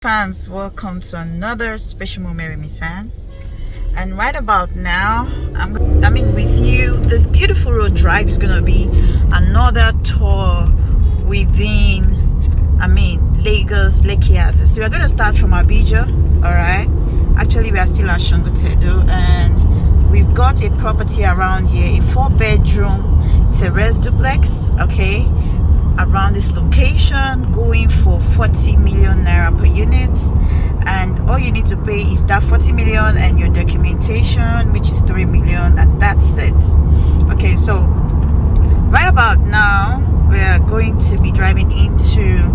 Fams, welcome to another special moment with Miss Anne. And right about now, with you. This beautiful road drive is gonna be another tour within Lagos Lekki. So we're gonna start from Ibegi, alright. Actually, we are still at Dangote, and we've got a property around here, a 4-bedroom terrace duplex, okay, around this location, going for 40 million naira per unit. And all you need to pay is that 40 million and your documentation, which is 3 million, and that's it. Okay, so right about now we are going to be driving into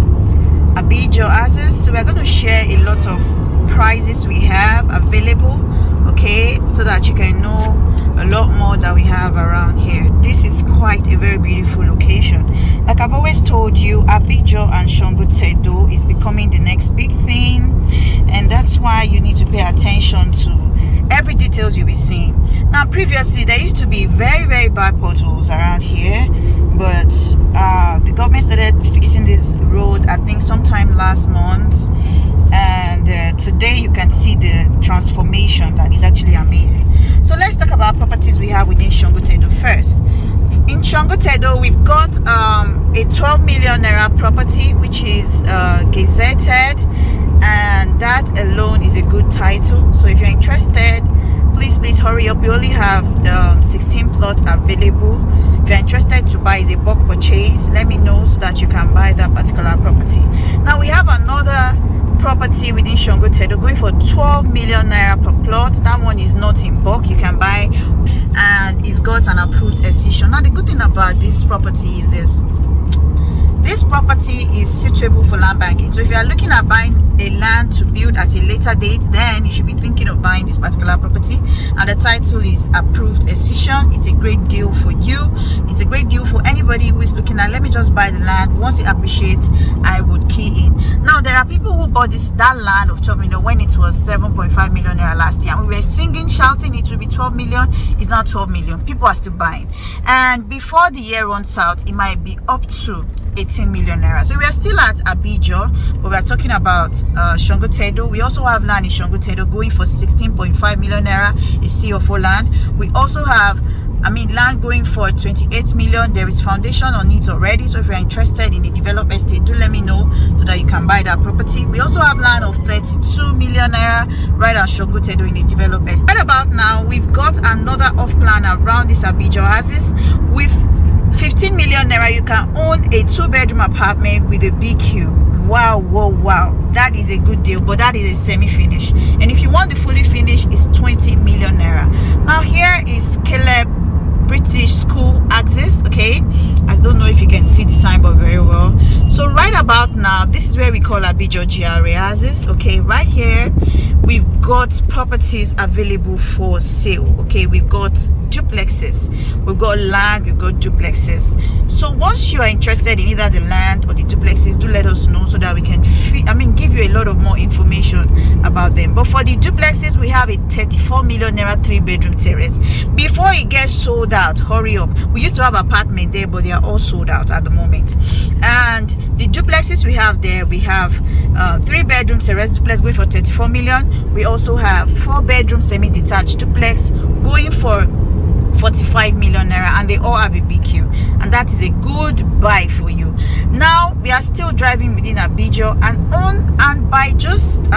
Ibegi. So we're going to share a lot of prices we have available, okay, so that you can know a lot more that we have around here. This is quite a very beautiful location. Like I've always told you, Ibegi and Dangote is becoming the next big thing, and that's why you need to pay attention to every details you'll be seeing. Now, previously there used to be very, very bad potholes around here, but the government started fixing this road, I think sometime last month, and today you can see the transformation that is actually amazing. So let's talk about properties we have within Dangote first. In Dangote, we've got a 12 million naira property, which is gazetted, and that alone is a good title. So if you're interested, please hurry up. We only have 16 plots available. If you're interested to buy, is a bulk purchase, let me know so that you can buy that particular property. Now we have another property within Dangote going for 12 million naira per plot. That one is not in bulk, you can buy, and it's got an approved excision. Now the good thing about this property is this property is suitable for land banking. So if you are looking at buying a land to build at a later date, then you should be thinking of buying this particular property. And the title is approved excision. It's a great deal for you. It's a great deal for anybody who is looking at, let me just buy the land. Once it appreciates, I would key in. Now there are people who bought that land of 12 million when it was 7.5 million naira last year, and we were singing, shouting it will be 12 million. It's now 12 million. People are still buying, and before the year runs out, it might be up to 18 million naira. So we are still at Ibegi, but we are talking about Dangote. We also have land in Dangote going for 16.5 million naira, a C4 land. We also have land going for 28 million. There is foundation on it already. So if you're interested in the developed estate, do let me know so that you can buy that property. We also have land of 32 million naira right at Dangote in the developed estate. Right about now, we've got another off plan around this Ibegi oasis with 15 million naira. You can own a 2-bedroom apartment with a BQ. Wow, that is a good deal, but that is a semi-finish, and if you want the fully finished, it's 20 million naira. Now here is Caleb British School access. Okay, I don't know if you can see the signboard very well. So right about now, this is where we call Ibegi GRA access. Okay, right here we've got properties available for sale. Okay, we've got duplexes, we've got land, we've got duplexes. So once you are interested in either the land or the duplexes, do let us know so that we can give you a lot of more information about them. But for the duplexes, we have a 34 million naira 3-bedroom terrace. Before it gets sold out, hurry up. We used to have apartment there, but they are all sold out at the moment. And the duplexes we have there, we have 3-bedroom terrace duplex going for 34 million. We also have 4-bedroom semi-detached duplex going for 45 million naira, and they all have a BQ, and that is a good buy for you. Now we are still driving within Ibegi, and by just the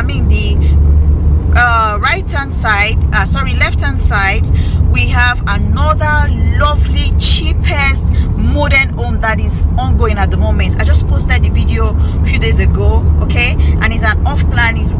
left hand side, we have another lovely, cheapest modern home that is ongoing at the moment. I just posted the video a few days ago, okay, and it's an off plan. It's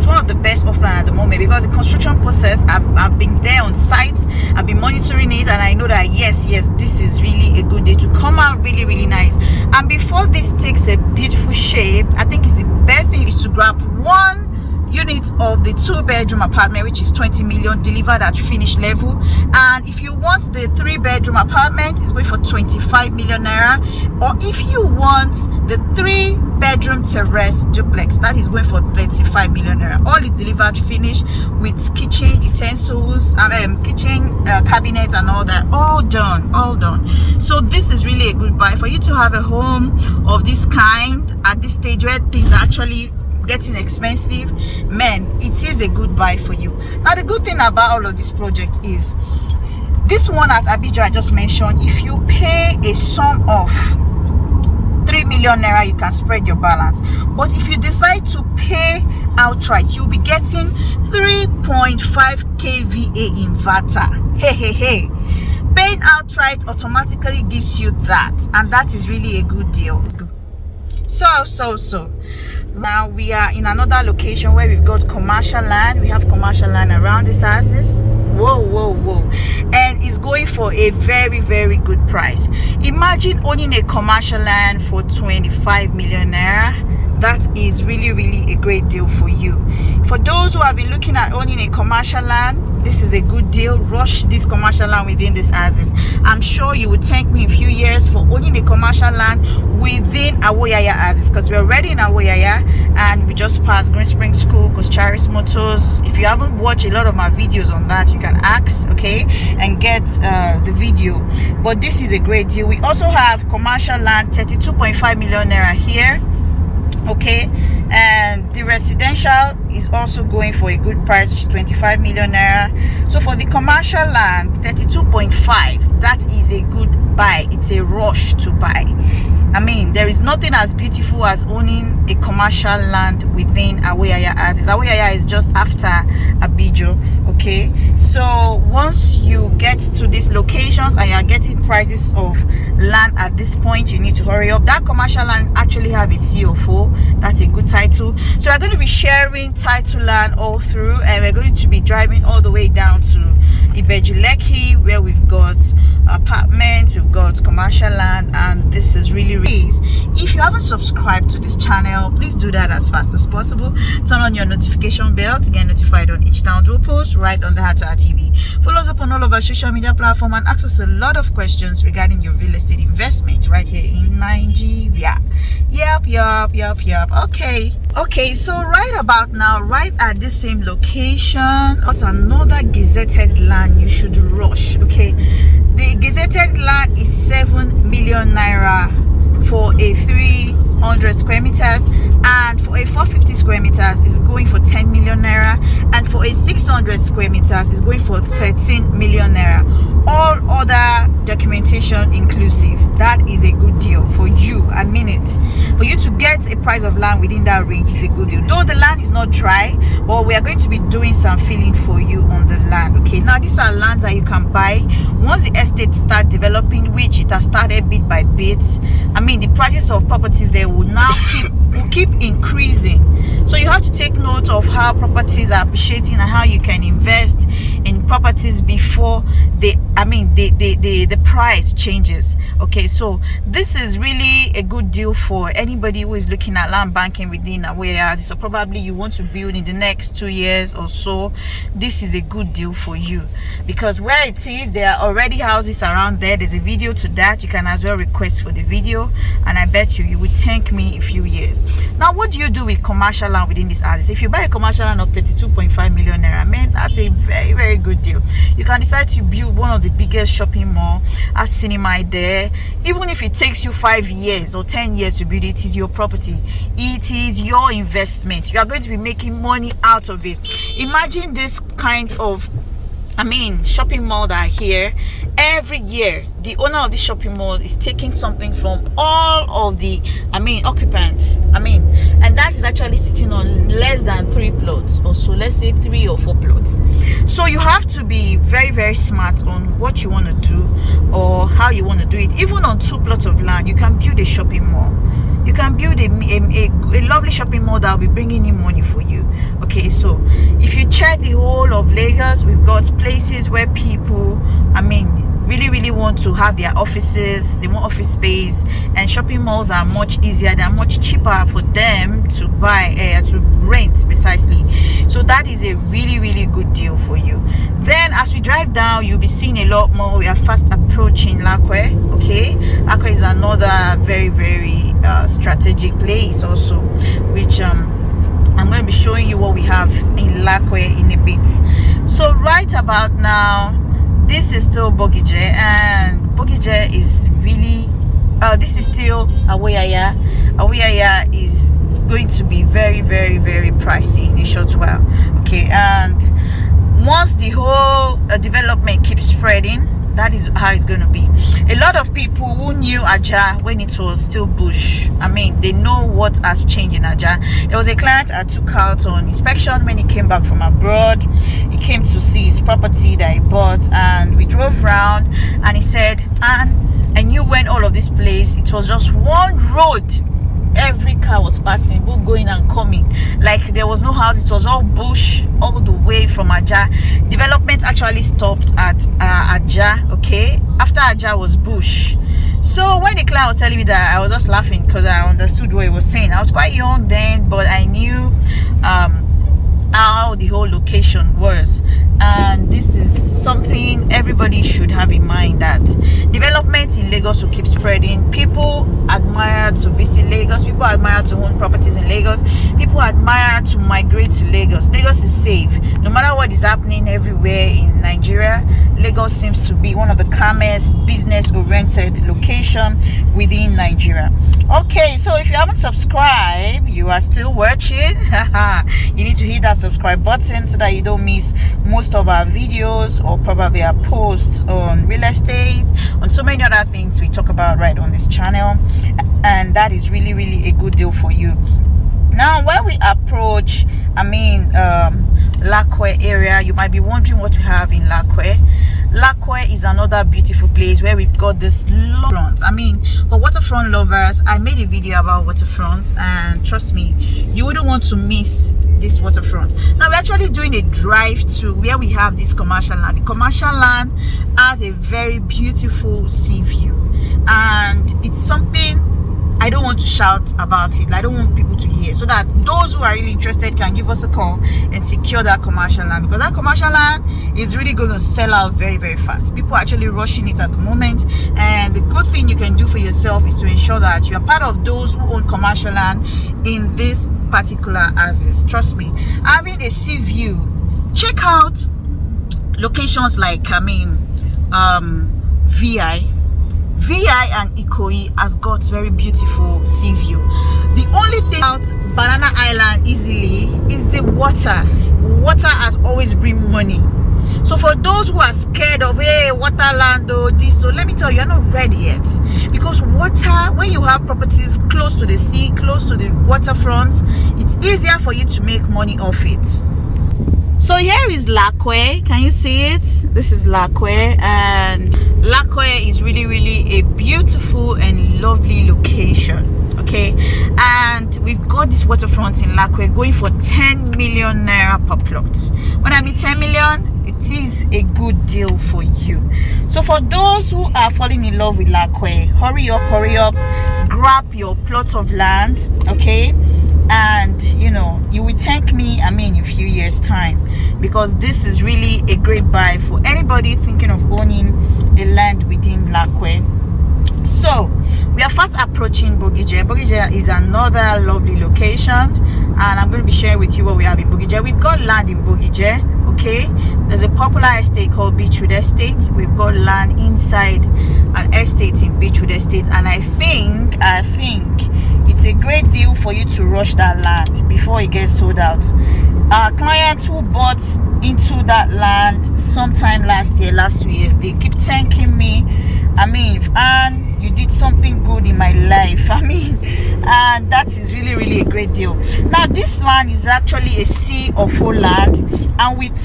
one of the best off plan at the moment, because the construction process, I've been there on site, I've been monitoring it, and I know that yes, this is really a good day to come out, really nice. And before this takes a beautiful shape, I think it's the best thing is to grab one unit of the 2-bedroom apartment, which is 20 million, delivered at finished level. And if you want the 3-bedroom apartment, it's going for 25 million naira. Or if you want the 3-bedroom terrace duplex, that is going for 35 million naira. All is delivered finished with kitchen utensils, kitchen cabinets and all that, all done. So this is really a good buy for you to have a home of this kind at this stage where things are actually getting expensive, man, it is a good buy for you. Now the good thing about all of this project is this one at Ibegi I just mentioned, if you pay a sum of 3 million naira, you can spread your balance. But if you decide to pay outright, you'll be getting 3.5 kVA inverter. Hey. Paying outright automatically gives you that, and that is really a good deal. So now we are in another location where we've got commercial land. We have commercial land around these houses. Whoa, and it's going for a very, very good price. Imagine owning a commercial land for 25 million naira. That is really, really a great deal for you. For those who have been looking at owning a commercial land, this is a good deal. Rush this commercial land within these houses. I'm sure you will thank me in a few years for owning a commercial land within Awoyaya houses, because we're already in Awoyaya and we just passed Green Spring School, Charis Motors. If you haven't watched a lot of my videos on that, you can ask, okay, and get the video. But this is a great deal. We also have commercial land, 32.5 million naira here. Okay, and the residential is also going for a good price, which is 25 million naira. So for the commercial land, 32.5, that is a good buy. It's a rush to buy. I mean, there is nothing as beautiful as owning a commercial land within Awoyaya houses. Awoyaya is just after Ibegi. Okay, so once you get to these locations and you are getting prices of land at this point, you need to hurry up. That commercial land actually have a CFO. That's a good title. So we're going to be sharing title land all through, and we're going to be driving all the way down to Ibegi Lekki, where we've got apartments, we've got commercial land, and this is really, really easy. If you haven't subscribed to this channel, please do that as fast as possible. Turn on your notification bell to get notified on each download post right on the Heart to Heart TV. Follow us up on all of our social media platforms and ask us a lot of questions regarding your real estate investment right here in Nigeria. Yep. Okay, so right about now, right at this same location, what's another gazetted land you should rush. Okay, the gazetted land is 7 million naira for a 300 square meters, and for a 450 square meters is going for 10 million naira, and for a 600 square meters is going for 13 million naira. All other documentation inclusive. That is a good deal for you. I mean it. For you to get a price of land within that range is a good deal. Though the land is not dry, but we are going to be doing some filling for you on the land. Okay, now these are lands that you can buy once the estate start developing, which it has started bit by bit. I mean, the prices of properties there will now keep increasing. So you have to take note of how properties are appreciating and how you can invest in properties before the price changes. Okay, so this is really a good deal for anybody who is looking at land banking within Awoyaya. So probably you want to build in the next 2 years or so. This is a good deal for you, because where it is, there are already houses around there. There's a video to that. You can as well request for the video, and I bet you will thank me in a few years. Now, what do you do with commercial land within these houses? If you buy a commercial land of 32.5 million naira, man, that's a very, very good deal. You can decide to build one of the biggest shopping mall, a cinema there. Even if it takes you 5 years or 10 years to build it, is your property. It is your investment. You are going to be making money out of it. Imagine this kind of shopping mall that are here. Every year, the owner of this shopping mall is taking something from all of the occupants. And that is actually sitting on less than 3 plots, or so let's say 3 or 4 plots. So you have to be very, very smart on what you want to do or how you want to do it. Even on 2 plots of land, you can build a shopping mall. You can build a lovely shopping mall that will be bringing in money for you. Okay, so if you check the whole of Lagos, we've got places where people really want to have their offices. They want office space, and shopping malls are much easier. They're much cheaper for them to buy, to rent precisely. So that is a really, really good deal for you. Then as we drive down, you'll be seeing a lot more. We are fast approaching Lekki. Okay, Lekki is another very, very strategic place also, which I'm going to be showing you what we have in Lekki in a bit. So right about now, this is still Ibegi, and Ibegi is really this is still Awoyaya. Awoyaya is going to be very, very, very pricey in a short while. Okay, and once the whole development keeps spreading, that is how it's going to be. A lot of people who knew Ajah when it was still bush, I mean, they know what has changed in Ajah. There was a client I took out on inspection when he came back from abroad. He came to see his property that he bought, and we drove around, and he said, and I knew when all of this place, it was just one road. Every car was passing, both going and coming, like there was no house. It was all bush all the way from Ajah. Development actually stopped at Ajah. Okay, after Ajah was bush. So when the client was telling me that, I was just laughing because I understood what he was saying. I was quite young then, but I knew how the whole location was, and this is something everybody should have in mind, that development in Lagos will keep spreading. People admire to visit Lagos, people admire to own properties in Lagos, people admire to migrate to Lagos. Lagos is safe. No matter what is happening everywhere in Nigeria, Lagos seems to be one of the calmest, business-oriented location within Nigeria. Okay, so if you haven't subscribed, you are still watching. You need to hit that subscribe button so that you don't miss most of our videos, or probably our posts on real estate, on so many other things we talk about right on this channel, and that is really, really a good deal for you. Now, when we approach, Lekki area, you might be wondering what we have in Lekki. Lekki is another beautiful place where we've got this front. For waterfront lovers, I made a video about waterfront, and trust me, you wouldn't want to miss this waterfront. Now we're actually doing a drive to where we have this commercial land. The commercial land has a very beautiful sea view, and it's something I don't want to shout about it. I don't want people to hear, so that those who are really interested can give us a call and secure that commercial land, because that commercial land is really going to sell out very, very fast. People are actually rushing it at the moment, and the good thing you can do for yourself is to ensure that you are part of those who own commercial land in this particular axis. Trust me, having a sea view, check out locations like VI and Ikoyi has got very beautiful sea view. The only thing about Banana Island easily is the water. Water has always bring money. So for those who are scared of waterland or this, so let me tell you, you're not ready yet, because water, when you have properties close to the sea, close to the waterfront, it's easier for you to make money off it. So here is Lekki. Can you see it? This is Lekki, and Lekki is really, really a beautiful and lovely location. Okay, and we've got this waterfront in Lekki going for 10 million naira per plot. When I mean 10 million, it is a good deal for you. So for those who are falling in love with Lekki, hurry up, grab your plot of land. Okay, and you will thank me in a few years time, because this is really a great buy for anybody thinking of owning a land within Lekki. So we are fast approaching Bogije. Bogije is another lovely location, and I'm going to be sharing with you what we have in Bogije. We've got land in Bogije. Okay, there's a popular estate called Beachwood Estate. We've got land inside an estate in Beachwood Estate, and I think it's a great deal for you to rush that land before it gets sold out. Our clients who bought into that land sometime last 2 years, they keep thanking me. And you did something good in my life. And that is really, really a great deal. Now this land is actually a sea of O land, and with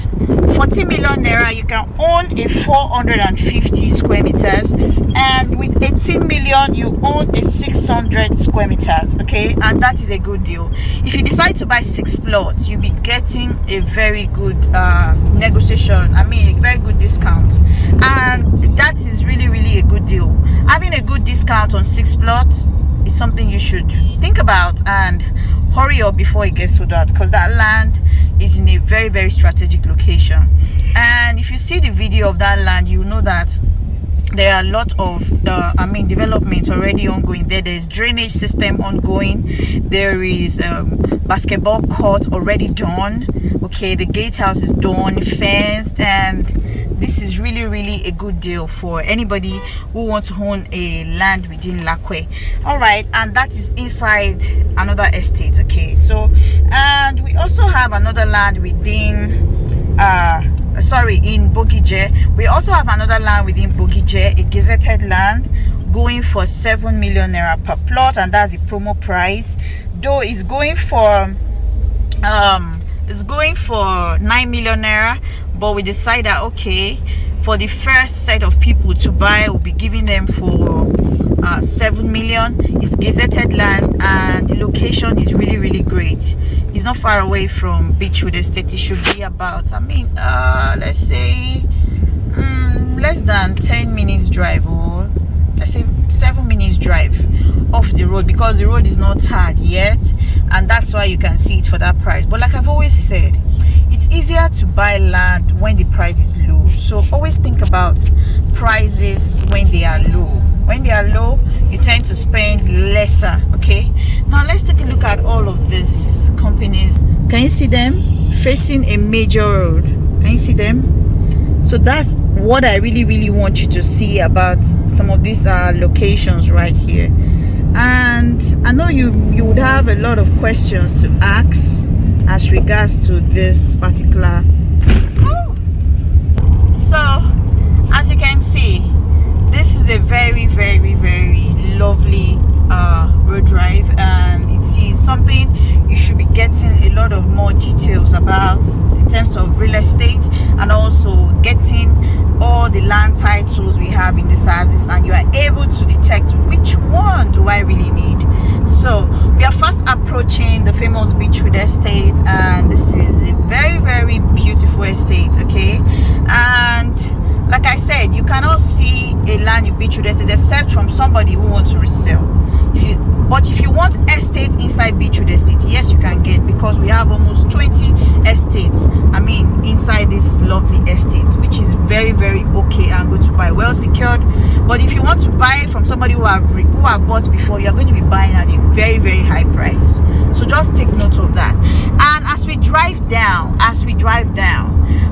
40 million naira you can own a 450 square meters, and with 18 million you own a 600 square meters. Okay, and that is a good deal. If you decide to buy 6 plots, you'll be getting a very good negotiation, a very good discount, and that is really, really a good deal. Having a good discount on 6 plots is something you should think about, and hurry up before it gets sold out, because that land is in a very, very strategic location. And if you see the video of that land, you know that there are a lot of development already ongoing there. There is drainage system ongoing, there is basketball court already done. Okay, the gatehouse is done, fenced, and this is really a good deal for anybody who wants to own a land within Lekki. All right, and that is inside another estate. Okay, so and we also have another land within in Ibegi. We also have another land within Ibegi, a gazetted land, going for 7 million naira per plot, and that's the promo price. Though it's going for 9 million naira, but we decided that okay, for the first set of people to buy, we'll be giving them for 7 million. It's gazetted land, and the location is really great. It's not far away from Beachwood Estate. It should be about, let's say less than 10 minutes drive, or let's say 7 minutes drive off the road, because the road is not hard yet, and that's why you can see it for that price. But like I've always said, it's easier to buy land when the price is low. So always think about prices when they are low. When they are low, you tend to spend lesser. Okay, now let's take a look at all of these companies. Can you see them facing a major road? Can you see them? So that's what I really want you to see about some of these locations right here. And I know you would have a lot of questions to ask as regards to this particular. So as you can see, this is a very lovely road drive, and it is something you should be getting a lot of more details about in terms of real estate, and also getting all the land titles we have in these houses, and you are able to detect which one do I really need. So we are first approaching the famous Beachwood Estate, and this is a very beautiful estate. Okay, and like I said, you cannot see a land in Beachwood Estate except from somebody who wants to resell. But if you want estate inside Beachwood Estate, yes, you can get, because we have almost 20 estates inside this lovely estate, which is very okay and good to buy, well secured. But if you want to buy from somebody who have bought before, you are going to be buying at a very high price. So just take note of that. And as we drive down,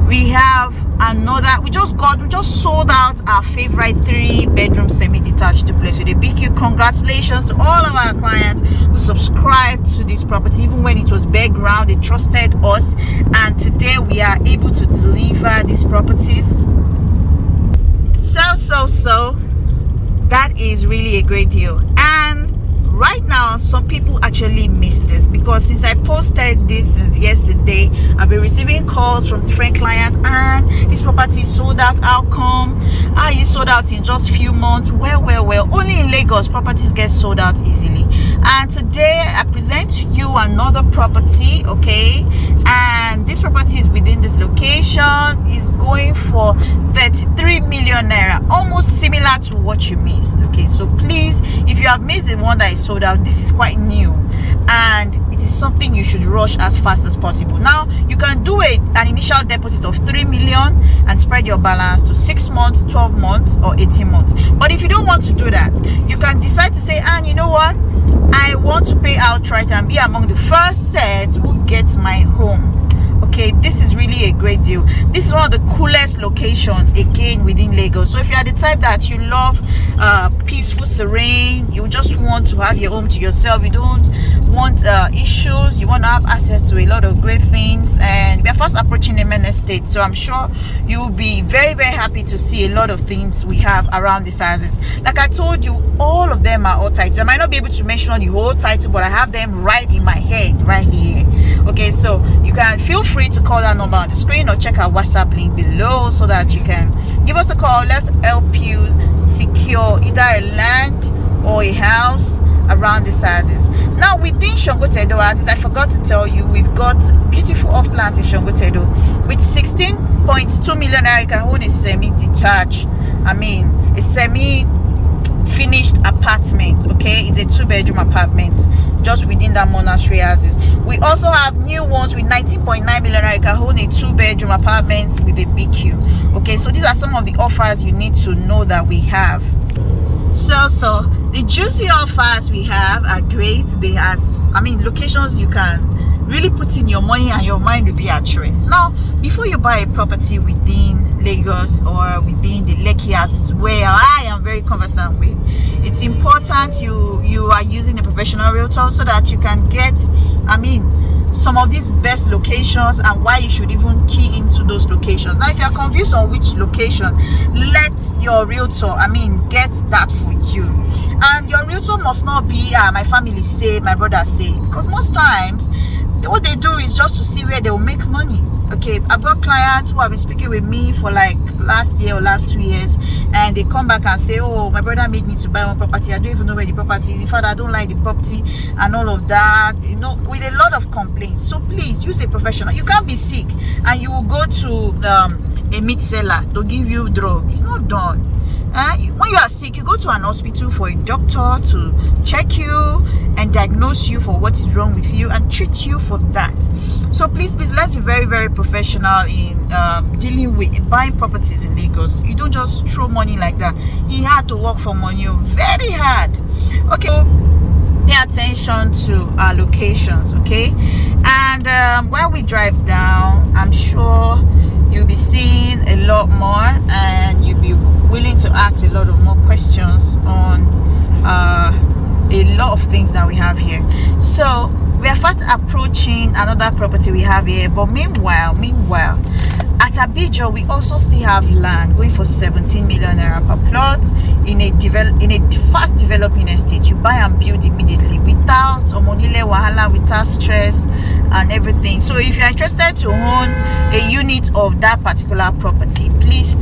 we have another. We just sold out our favorite 3-bedroom semi-detached duplex with a BQ. Congratulations to all of our clients who subscribed to this property, even when it was bare ground. They trusted us, and today we are able to deliver these properties. So that is really a great deal. And right now, some people actually missed this, because since I posted this since yesterday, I've been receiving calls from different clients, and this property is sold out. How come? You sold out in just few months? Well, only in Lagos properties get sold out easily. And today I present to you another property. Okay, and this property is within this location, is going for 33 million naira, almost similar to what you missed. Okay, so please, if you have missed the one that is sold out, this is quite new, and it is something you should rush as fast as possible. Now you can do an initial deposit of 3 million and spread your balance to 6 months, 12 months, or 18 months. But if you don't want to do that, you can decide to say, and you know what, I want to pay outright and be among the first set who gets my home. Okay, this is really a great deal. This is one of the coolest locations again within Lagos. So if you are the type that you love peaceful, serene, you just want to have your home to yourself, you don't want issues, you want to have access to a lot of great things, and we are first approaching the main estate, so I'm sure you will be very happy to see a lot of things we have around these houses. Like I told you, all of them are all titles. I might not be able to mention the whole title, but I have them right in my head right here. Okay, so you can feel free to call that number on the screen, or check our WhatsApp link below so that you can give us a call. Let's help you secure either a land or a house around these houses. Now within Dangote houses, I forgot to tell you, we've got beautiful off plans in Dangote with 16.2 million naira. You can own a semi-detached, a semi-finished apartment. Okay, it's a 2-bedroom apartment just within that monastery houses. We also have new ones with 19.9 million naira. You can own a 2-bedroom apartment with a BQ. Okay, so these are some of the offers you need to know that we have. So the juicy offers we have are great. They have, locations you can really put in your money and your mind will be at rest. Now, before you buy a property within Lagos or within the Lekki houses, where I am very conversant with. It's important you are using a professional realtor so that you can get, some of these best locations and why you should even key into those locations. Now, if you are confused on which location, let your realtor, get that for you. And your realtor must not be, my family say, my brother say, because most times, what they do is just to see where they will make money. Okay, I've got clients who have been speaking with me for like last year or last 2 years, and they come back and say, oh, my brother made me to buy one property. I don't even know where the property is. In fact, I don't like the property and all of that, with a lot of complaints. So please use a professional. You can't be sick and you will go to a meat seller to give you drug. It's not done. When you are sick, you go to an hospital for a doctor to check you and diagnose you for what is wrong with you and treat you for that. So please, let's be very, very professional in dealing with buying properties in Lagos. You don't just throw money like that. He had to work for money, very hard. Okay, so pay attention to our locations, okay? And while we drive down, I'm sure you'll be seeing a lot more, and you'll be willing to ask a lot of more questions on a lot of things that we have here. So we are fast approaching another property we have here, but meanwhile at Ibegi, we also still have land going for 17 million naira per plot in a fast developing estate. You buy and build immediately without omonile wahala, without stress and everything. So if you're interested to own a unit of that particular property, please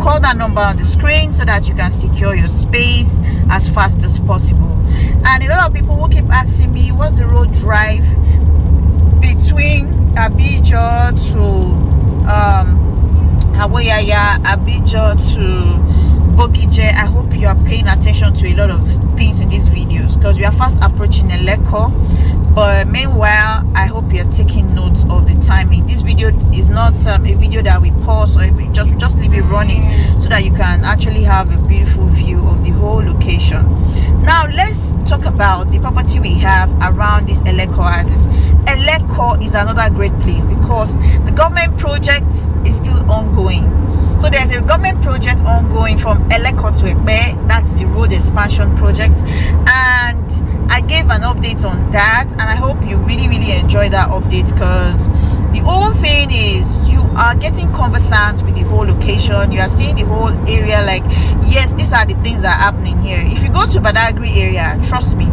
call that number on the screen so that you can secure your space as fast as possible. And a lot of people who keep asking me, what's the road drive between Ibegi to Ibegi to Bogije? I hope you are paying attention to a lot of things in these videos, because we are fast approaching Eleko. But meanwhile, I hope you're taking notes of the timing. This video is not a video that we pause or we just leave it running so that you can actually have a beautiful view of the whole location. Now let's talk about the property we have around this Eleko houses. Eleko is another great place because the government project is still ongoing. So there's a government project ongoing from Eleko to Ibegi. That's the road expansion project, and I gave an update on that, and I hope you really enjoy that update, because the whole thing is you are getting conversant with the whole location. You are seeing the whole area, like, yes, these are the things that are happening here. If you go to Badagry area, trust me,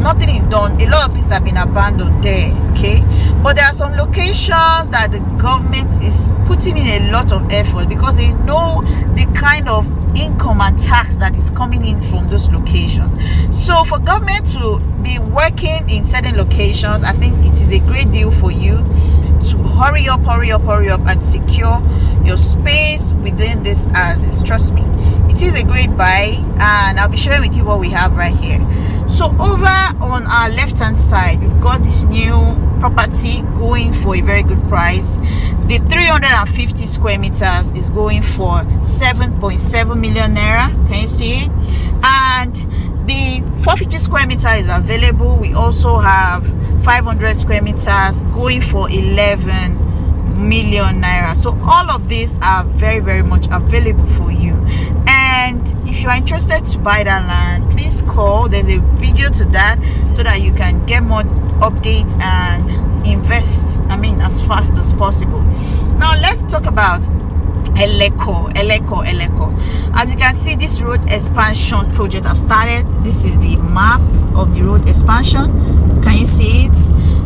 nothing is done. A lot of things have been abandoned there, okay? But there are some locations that the government is putting in a lot of effort because they know the kind of income and tax that is coming in from those locations. So for government to be working in certain locations, I think it is a great deal for you to hurry up and secure your space within this houses. Trust me, it is a great buy, and I'll be sharing with you what we have right here. So over on our left hand side, we've got this new property going for a very good price. The 350 square meters is going for 7.7 million naira. Can you see it? And the 450 square meter is available. We also have 500 square meters going for 11 million naira. So all of these are very much available for you. And if you are interested to buy that land, please call. There's a video to that so that you can get more updates and invest as fast as possible. Now let's talk about Eleko. As you can see, this road expansion project I've started. This is the map of the road expansion. Can you see it?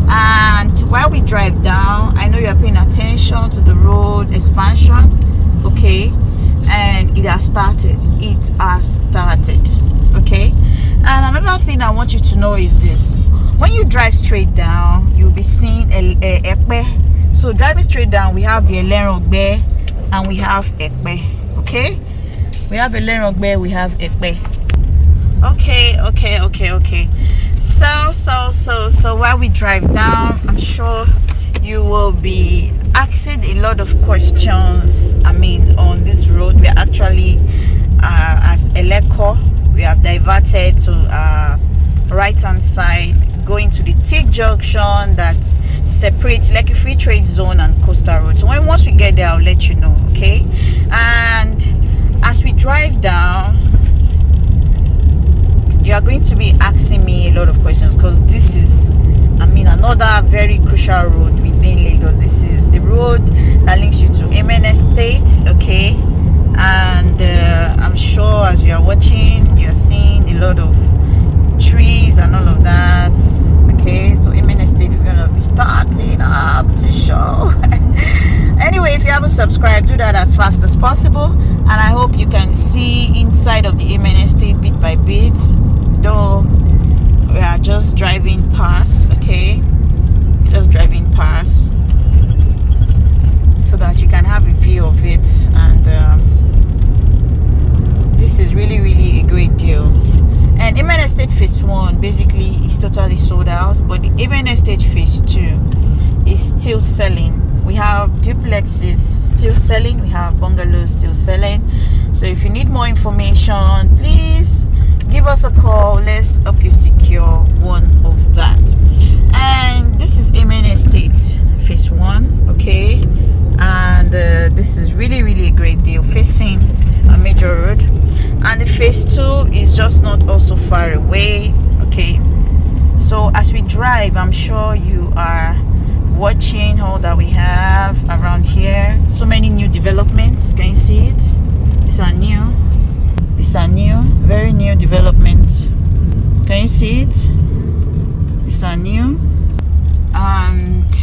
And while we drive down, I know you are paying attention to the road expansion, okay? And it has started. Okay? And another thing I want you to know is this: when you drive straight down, you'll be seeing Ekpe. So driving straight down, we have the Elerogbe and we have Ekpe. Okay? We have Elerogbe, we have Ekpe. Okay. So while we drive down, I'm sure you will be asking a lot of questions. On this road, we are actually as Eleko, we have diverted to right hand side, going to the T junction that separates Lekki Free Trade Zone and Coastal Road. So once we get there, I'll let you know, okay? And as we drive down, you are going to be asking me a lot of questions, because this is, I mean, another very crucial road within Lagos. This is the road that links you to Amen Estate, okay? And I'm sure as you are watching, you are seeing a lot of trees and all of that, okay? So Amen Estate is going to be starting up to show. Anyway, if you haven't subscribed, do that as fast as possible. And I hope you can see inside of the Amen Estate bit by bit, though we are just driving past, okay? Just driving past so that you can have a view of it. And this is really a great deal. And Amen Estate Phase 1 basically is totally sold out, but the Amen Estate Phase 2 is still selling. We have duplexes still selling, we have bungalows still selling. So if you need more information, please give us a call. Let's help you secure one of that. And this is Amen Estate Phase 1, okay? And this is really a great deal, facing a major road. And the Phase 2 is just not also far away, okay? So as we drive, I'm sure you are watching all that we have around here. So many new developments. Can you see it? These are new, very new developments. Can you see it? These are new. And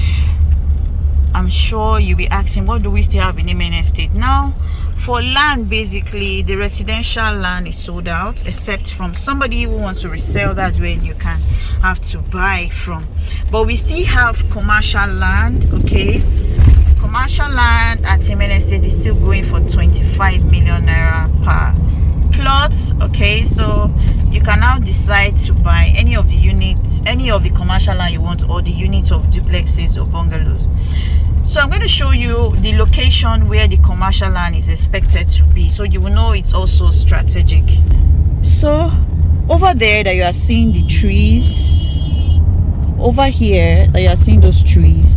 I'm sure you'll be asking, what do we still have in Amen Estate now? For land, basically the residential land is sold out, except from somebody who wants to resell. That's where you can have to buy from. But we still have commercial land, okay? Commercial land at Amen Estate is still going for 25 million naira per plot, okay? So you can now decide to buy any of the units, any of the commercial land you want, or the units of duplexes or bungalows. So I'm going to show you the location where the commercial land is expected to be, so you will know it's also strategic. So over there that you are seeing the trees, over here that you are seeing those trees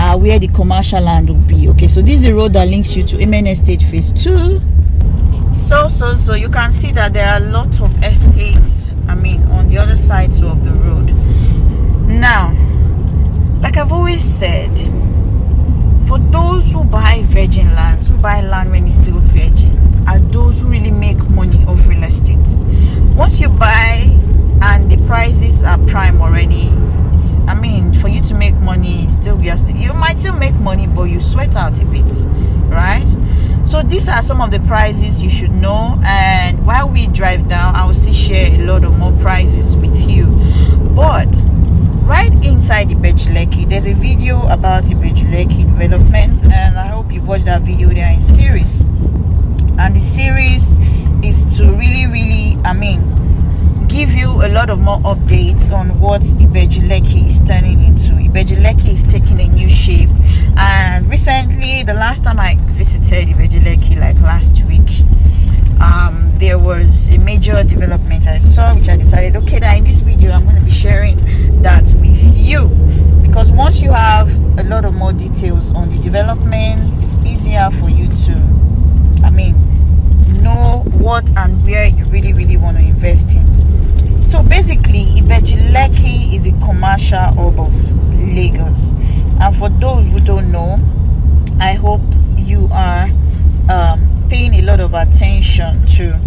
are where the commercial land will be, okay? So this is the road that links you to Amen Estate Phase 2. So you can see that there are a lot of estates, I mean, on the other side of the road. Now, like I've always said, for those who buy virgin lands, who buy land when it's still virgin, are those who really make money off real estate. Once you buy and the prices are prime already, it's, I mean, for you to make money, you might still make money, but you sweat out a bit, right? So these are some of the prices you should know. And while we drive down, I will still share a lot of more prices with you. But right inside Ibegi Lekki, there's a video about Ibegi Lekki development, and I hope you've watched that video. There in series, and the series is to really, I mean, give you a lot of more updates on what Ibegi Lekki is turning into. Ibegi Lekki is taking a new shape, and recently, the last time I visited Ibegi Lekki, like last week, there was a major development I saw, which I decided, okay, that in this video I'm going to be sharing that with you, because once you have a lot of more details on the development, it's easier for you to, I mean, know what and where you really want to invest in. So basically, Ibegi Lekki is a commercial hub of Lagos, and for those who don't know, I hope you are paying a lot of attention to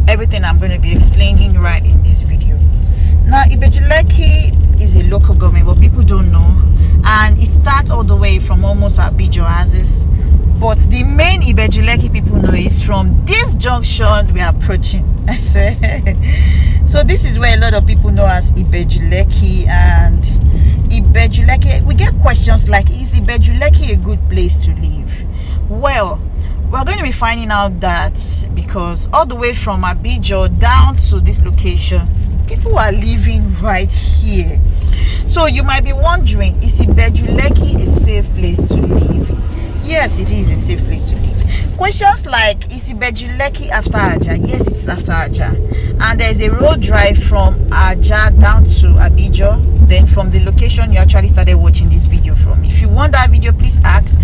everything I'm going to be explaining right in this video. Now, Ibegi Lekki is a local government, but people don't know, and it starts all the way from almost Beachwood Estate. But the main Ibegi Lekki people know is from this junction we are approaching. I swear. So this is where a lot of people know as Ibegi Lekki. And Ibegi Lekki, we get questions like, is Ibegi Lekki a good place to live? Well, we're going to be finding out that, because all the way from Ibegi down to this location, people are living right here. So you might be wondering, is Ibegi Lekki a safe place to live? Yes, it is a safe place to live. Questions like, is Ibegi Lekki after Aja? Yes, it's after Aja. and there's a road drive from Aja down to Ibegi. Then from the location you actually started watching this video from. If you want that video, please ask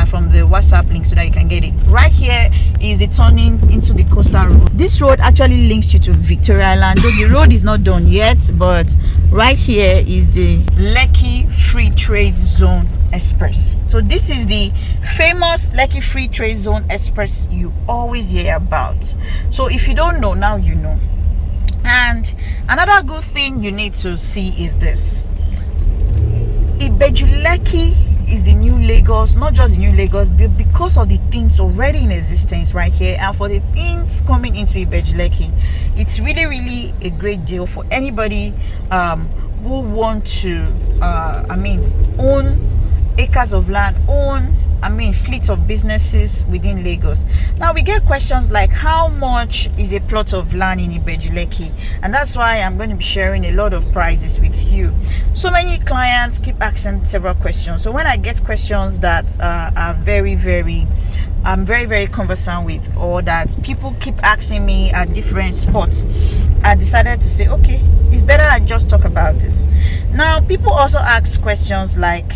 from the WhatsApp link so that you can get it. Right here is the turning into the coastal road. This road actually links you to Victoria Island, though the road is not done yet, but right here is the Lekki Free Trade Zone Express. So this is the famous Lekki Free Trade Zone Express you always hear about. So if you don't know, now you know. And another good thing you need to see is this: Ibegi Lekki is the new Lagos, not just the new Lagos, but because of the things already in existence right here, and for the things coming into Ibegi Lekki, it's really a great deal for anybody who want to own acres of land, own fleets of businesses within Lagos. Now we get questions like, how much is a plot of land in Ibegi Lekki? And that's why I'm going to be sharing a lot of prices with you. So many clients keep asking several questions. So when I get questions that are very conversant with, or that people keep asking me at different spots, I decided to say, okay, it's better I just talk about this. Now people also ask questions like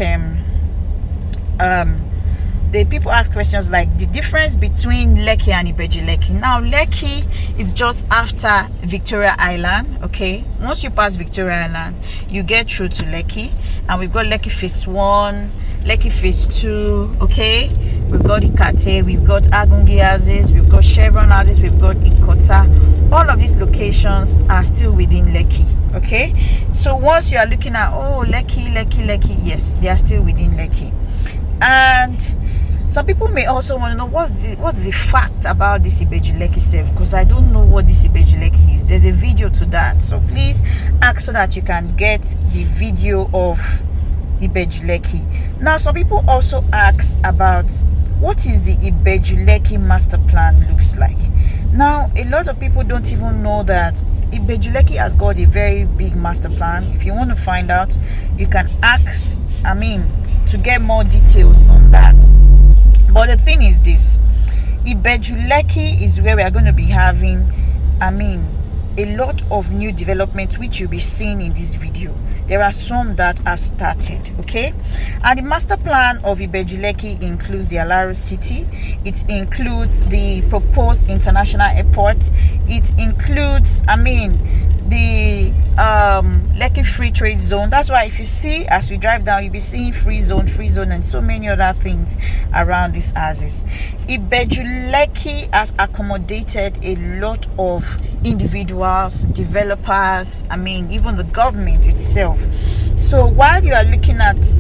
people ask questions like the difference between Lekki and Ibegi Lekki. Now Lekki is just after Victoria Island. Okay, once you pass Victoria Island, you get through to Lekki, and we've got Lekki Phase 1, Lekki Phase 2. Okay, we've got Ikate, we've got Agungi houses, we've got Chevron houses, we've got Ikota. All of these locations are still within Lekki. Okay, so once you are looking at Lekki, yes, they are still within Lekki. And some people may also want to know what's the fact about this Ibegi Lekki self, because I don't know what this Ibegi Lekki is. There's a video to that, so please ask so that you can get the video of Ibegi Lekki. Now some people also ask about what is the Ibegi Lekki master plan looks like. Now a lot of people don't even know that Ibegi Lekki has got a very big master plan. If you want to find out, you can ask to get more details on that. But the thing is this: Ibegi Lekki is where we are going to be having a lot of new developments, which you'll be seeing in this video. There are some that have started. Okay, and the master plan of Ibegi Lekki includes the Alaro City, it includes the proposed international airport, it includes the Lekki Free Trade Zone. That's why if you see, as we drive down, you'll be seeing free zone, and so many other things around these houses. Ibegi Lekki has accommodated a lot of individuals, developers, even the government itself. So while you are looking at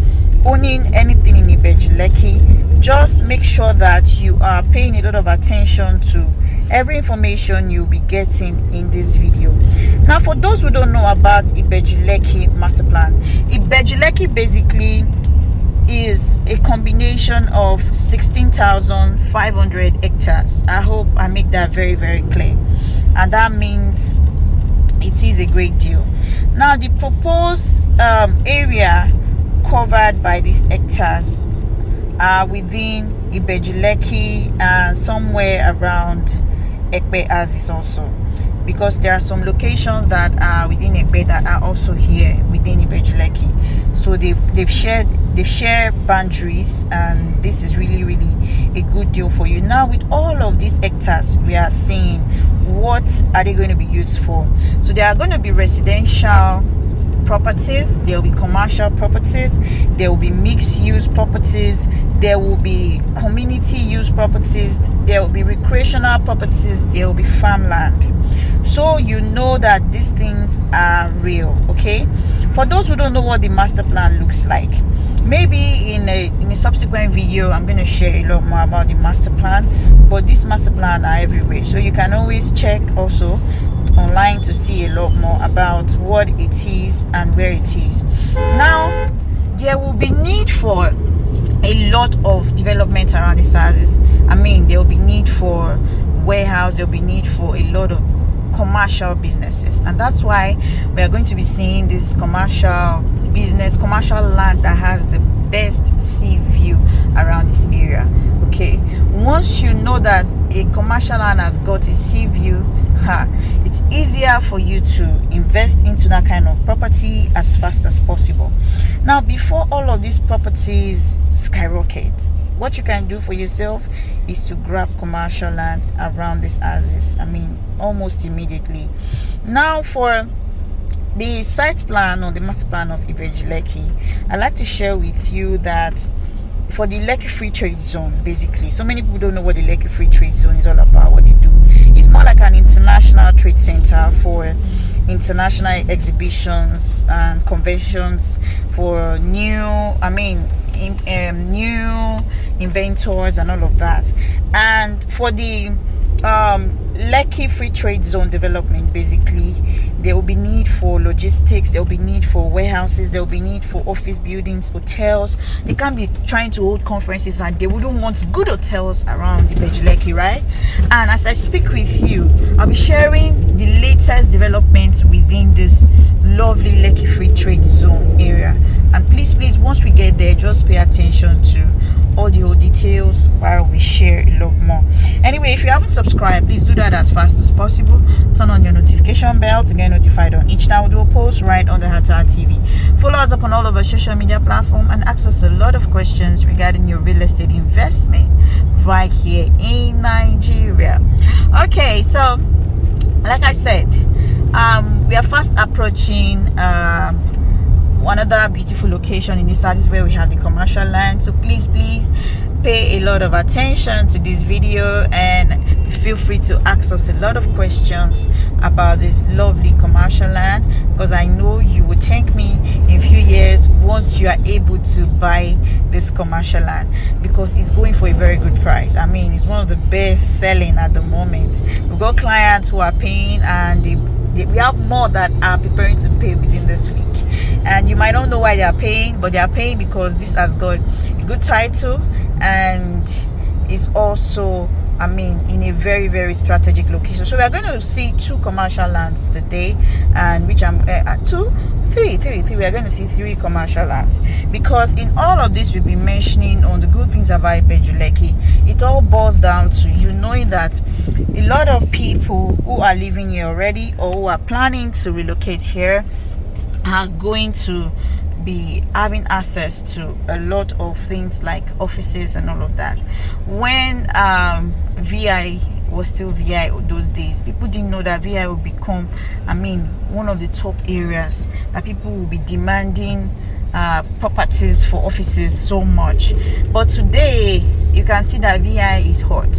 owning anything in Ibegi Lekki, just make sure that you are paying a lot of attention to every information you'll be getting in this video. Now for those who don't know about Ibegi Lekki master plan, Ibegi Lekki basically is a combination of 16,500 hectares. I hope I make that very clear, and that means it is a great deal. Now the proposed area covered by these hectares are within Ibegi Lekki and somewhere around Ekpe Azis also, because there are some locations that are within Ekpe that are also here within Ibegi Lekki. So they share boundaries, and this is really a good deal for you. Now with all of these hectares, we are seeing what are they going to be used for. So there are going to be residential properties, there will be commercial properties, there will be mixed use properties, there will be community use properties, there will be recreational properties, there will be farmland. So you know that these things are real. Okay, for those who don't know what the master plan looks like, maybe in a subsequent video I'm going to share a lot more about the master plan, but this master plan are everywhere, so you can always check also online to see a lot more about what it is and where it is. Now there will be need for a lot of development around these houses. There will be need for warehouse, there will be need for a lot of commercial businesses, and that's why we are going to be seeing this commercial land that has the best sea view around this area. Okay, once you know that a commercial land has got a sea view it's easier for you to invest into that kind of property as fast as possible. Now, before all of these properties skyrocket, what you can do for yourself is to grab commercial land around these houses. Almost immediately. Now, for the site plan or the master plan of Ibegi Lekki, I'd like to share with you that for the Lekki Free Trade Zone, basically, so many people don't know what the Lekki Free Trade Zone is all about, what they do. It's more like an international trade center for international exhibitions and conventions for new inventors and all of that. And for the Lekki Free Trade Zone development, basically, there will be need for logistics, there will be need for warehouses, there will be need for office buildings, hotels. They can't be trying to hold conferences, and they wouldn't want good hotels around the Ibegi Lekki, right? And as I speak with you, I'll be sharing the latest developments within this lovely Lekki Free Trade Zone area. And please, once we get there, just pay attention to all the whole details while we share a lot more. Anyway, if you haven't subscribed, please do that as fast as possible. Turn on your notification bell to get notified on each time we do a post right on the Hatar TV. Follow us up on all of our social media platforms and ask us a lot of questions regarding your real estate investment right here in Nigeria. Okay, so like I said, we are fast approaching one other beautiful location in this is where we have the commercial land. So please pay a lot of attention to this video and feel free to ask us a lot of questions about this lovely commercial land, because I know you will thank me in a few years once you are able to buy this commercial land, because it's going for a very good price. It's one of the best selling at the moment. We've got clients who are paying, and we have more that are preparing to pay within this week. And you might not know why they are paying, but they are paying because this has got a good title and is also in a very, very strategic location. So we are going to see two commercial lands today, and which I'm three. We are going to see three commercial lands, because in all of this we'll be mentioning on the good things about Ibegi Lekki. It all boils down to you knowing that a lot of people who are living here already or who are planning to relocate here are going to be having access to a lot of things like offices and all of that. When VI was still VI those days, people didn't know that VI would become one of the top areas that people will be demanding properties for offices so much. But today you can see that VI is hot.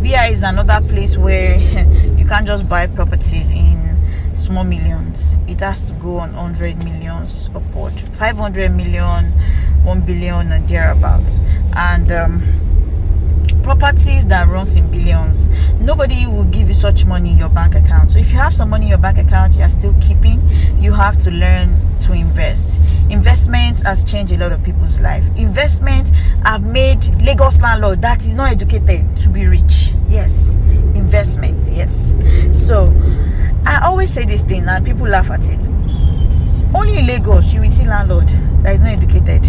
VI is another place where you can't just buy properties in small millions. It has to go on 100 millions upward, 500 million, 1 billion and thereabouts. And properties that runs in billions, nobody will give you such money in your bank account. So if you have some money in your bank account you are still keeping, you have to learn to invest. Investment has changed a lot of people's life. Investment have made Lagos landlord that is not educated to be rich. Yes, investment. Yes. So I always say this thing and people laugh at it. Only in Lagos you will see landlord that is not educated.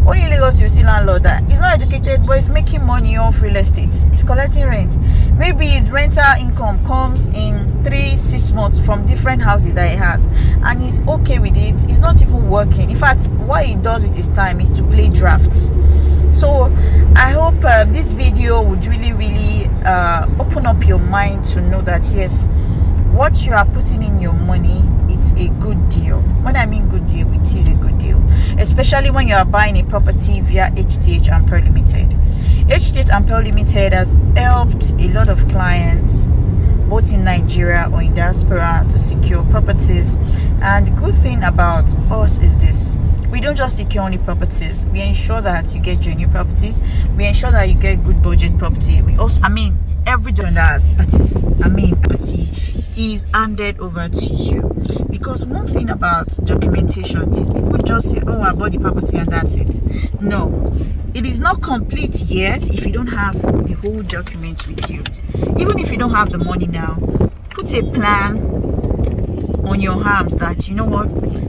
Only in Lagos you will see landlord that is not educated but is making money off real estate. He's collecting rent. Maybe his rental income comes in 3-6 months from different houses that he has, and he's okay with it. He's not even working. In fact, what he does with his time is to play drafts. So I hope this video would really open up your mind to know that yes, what you are putting in your money, it's a good deal. When I mean good deal, it is a good deal, especially when you are buying a property via HTH and Pearl Limited. HTH and Pearl Limited has helped a lot of clients both in Nigeria or in diaspora to secure properties. And the good thing about us is this: we don't just secure only properties, we ensure that you get genuine property, we ensure that you get good budget property. We also, every property is handed over to you, because one thing about documentation is people just say, oh, I bought the property and that's it. No, it is not complete yet if you don't have the whole document with you. Even if you don't have the money now, put a plan on your arms that, you know what,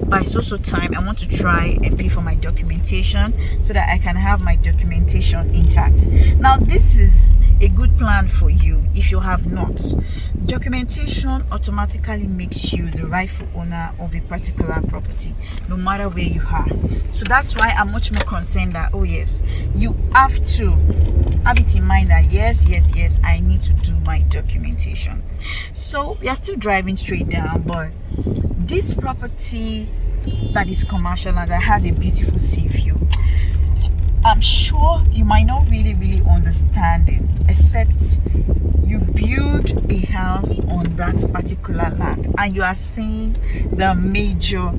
by so time I want to try and pay for my documentation so that I can have my documentation intact. Now this is a good plan for you if you have not. Documentation automatically makes you the rightful owner of a particular property, no matter where you are. So that's why I'm much more concerned that, oh yes, you have to have it in mind that yes, I need to do my documentation. So we are still driving straight down, but this property that is commercial and that has a beautiful sea view, I'm sure you might not really understand it, except you build a house on that particular land and you are seeing the major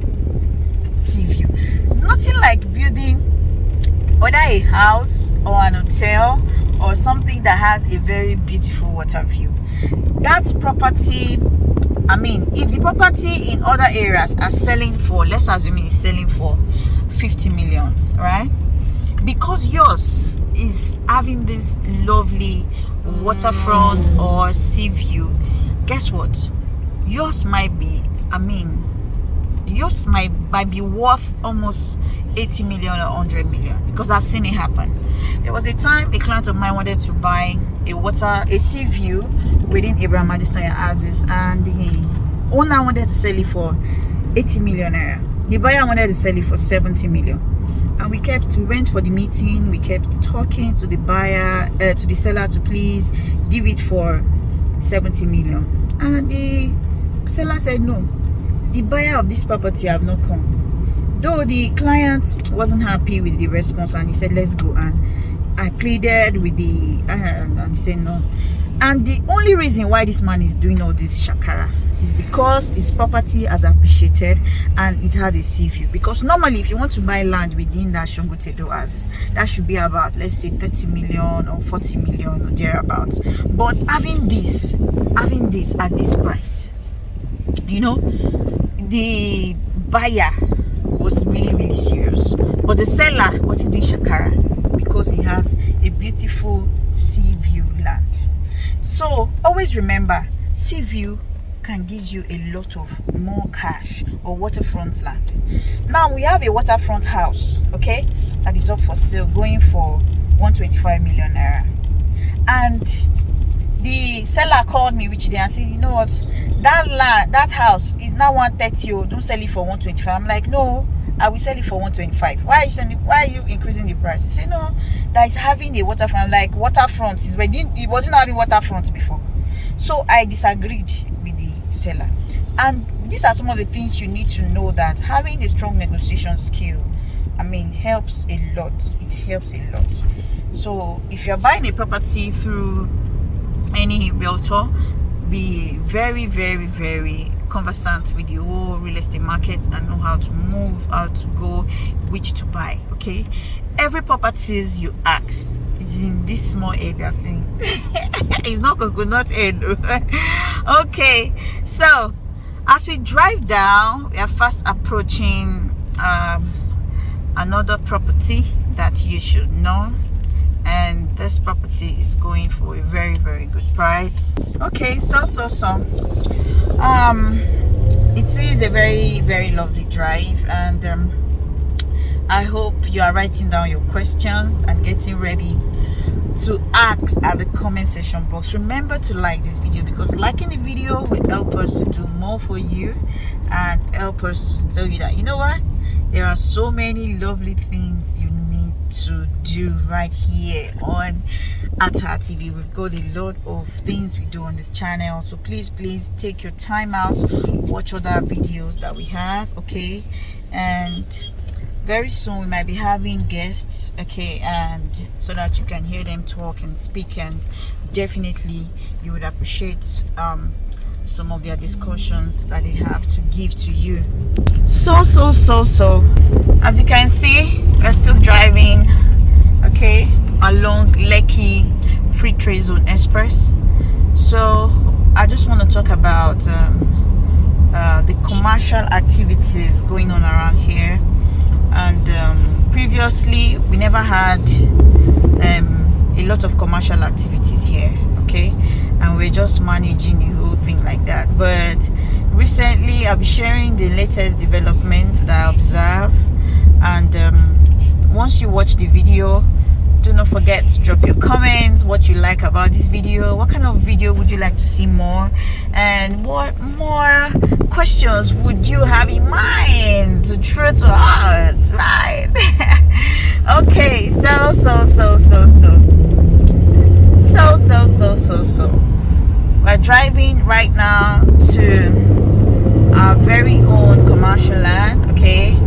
sea view. Nothing like building whether a house or an hotel or something that has a very beautiful water view. That property, I mean, if the property in other areas are selling for, let's assume it's selling for 50 million, right? Because yours is having this lovely waterfront or sea view, guess what? Yours might be, yours might be worth almost 80 million or 100 million, because I've seen it happen. There was a time a client of mine wanted to buy a sea view within Abraham Madison houses, and the owner wanted to sell it for 80 million naira. The buyer wanted to sell it for 70 million. And we went for the meeting, we kept talking to the buyer, to the seller, to please give it for 70 million. And the seller said no. The buyer of this property have not come. Though the client wasn't happy with the response, and he said, let's go. And I pleaded with the, and he said no. And the only reason why this man is doing all this shakara is because his property has appreciated and it has a sea view. Because normally if you want to buy land within that Dangote houses, that should be about, let's say, 30 million or 40 million or thereabouts. But having this at this price, you know, the buyer was really serious, but the seller was doing shakara because he has a beautiful sea view land. So always remember, sea view can give you a lot of more cash or waterfront land. Now we have a waterfront house, okay, that is up for sale, going for 125 million naira. And the seller called me which day and said, you know what, that land, that house is now 130. Oh, don't sell it for 125. I'm like, no, I will sell it for 125. Why are you increasing the price? He said, no, that is having a waterfront. I'm like, waterfront is, it wasn't having waterfront before. So I disagreed with the seller. And these are some of the things you need to know, that having a strong negotiation skill, helps a lot. It helps a lot. So if you're buying a property through any realtor, be very conversant with the whole real estate market and know how to move, how to go, which to buy. Okay, every properties you ask is in this small area thing. It's not coconut head. Okay, so as we drive down, we are fast approaching another property that you should know, and this property is going for a very good price. Okay, so it is a very lovely drive, and I hope you are writing down your questions and getting ready to ask at the comment section box. Remember to like this video, because liking the video will help us to do more for you and help us to tell you that, you know what, there are so many lovely things you need to do right here on Ata TV. We've got a lot of things we do on this channel, so please take your time out, watch other videos that we have, okay? And very soon we might be having guests, okay, and so that you can hear them talk and speak, and definitely you would appreciate some of their discussions that they have to give to you. So as you can see, we're still driving, okay, along Lekki Free Trade Zone Express. So I just want to talk about the commercial activities going on around here. And previously we never had a lot of commercial activities here, okay, and we're just managing the whole thing like that. But recently I'll be sharing the latest development that I observe, and once you watch the video, do not forget to drop your comments, what you like about this video, what kind of video would you like to see more, and what more questions would you have in mind to throw to us, right? Okay, so we're driving right now to our very own commercial land, okay?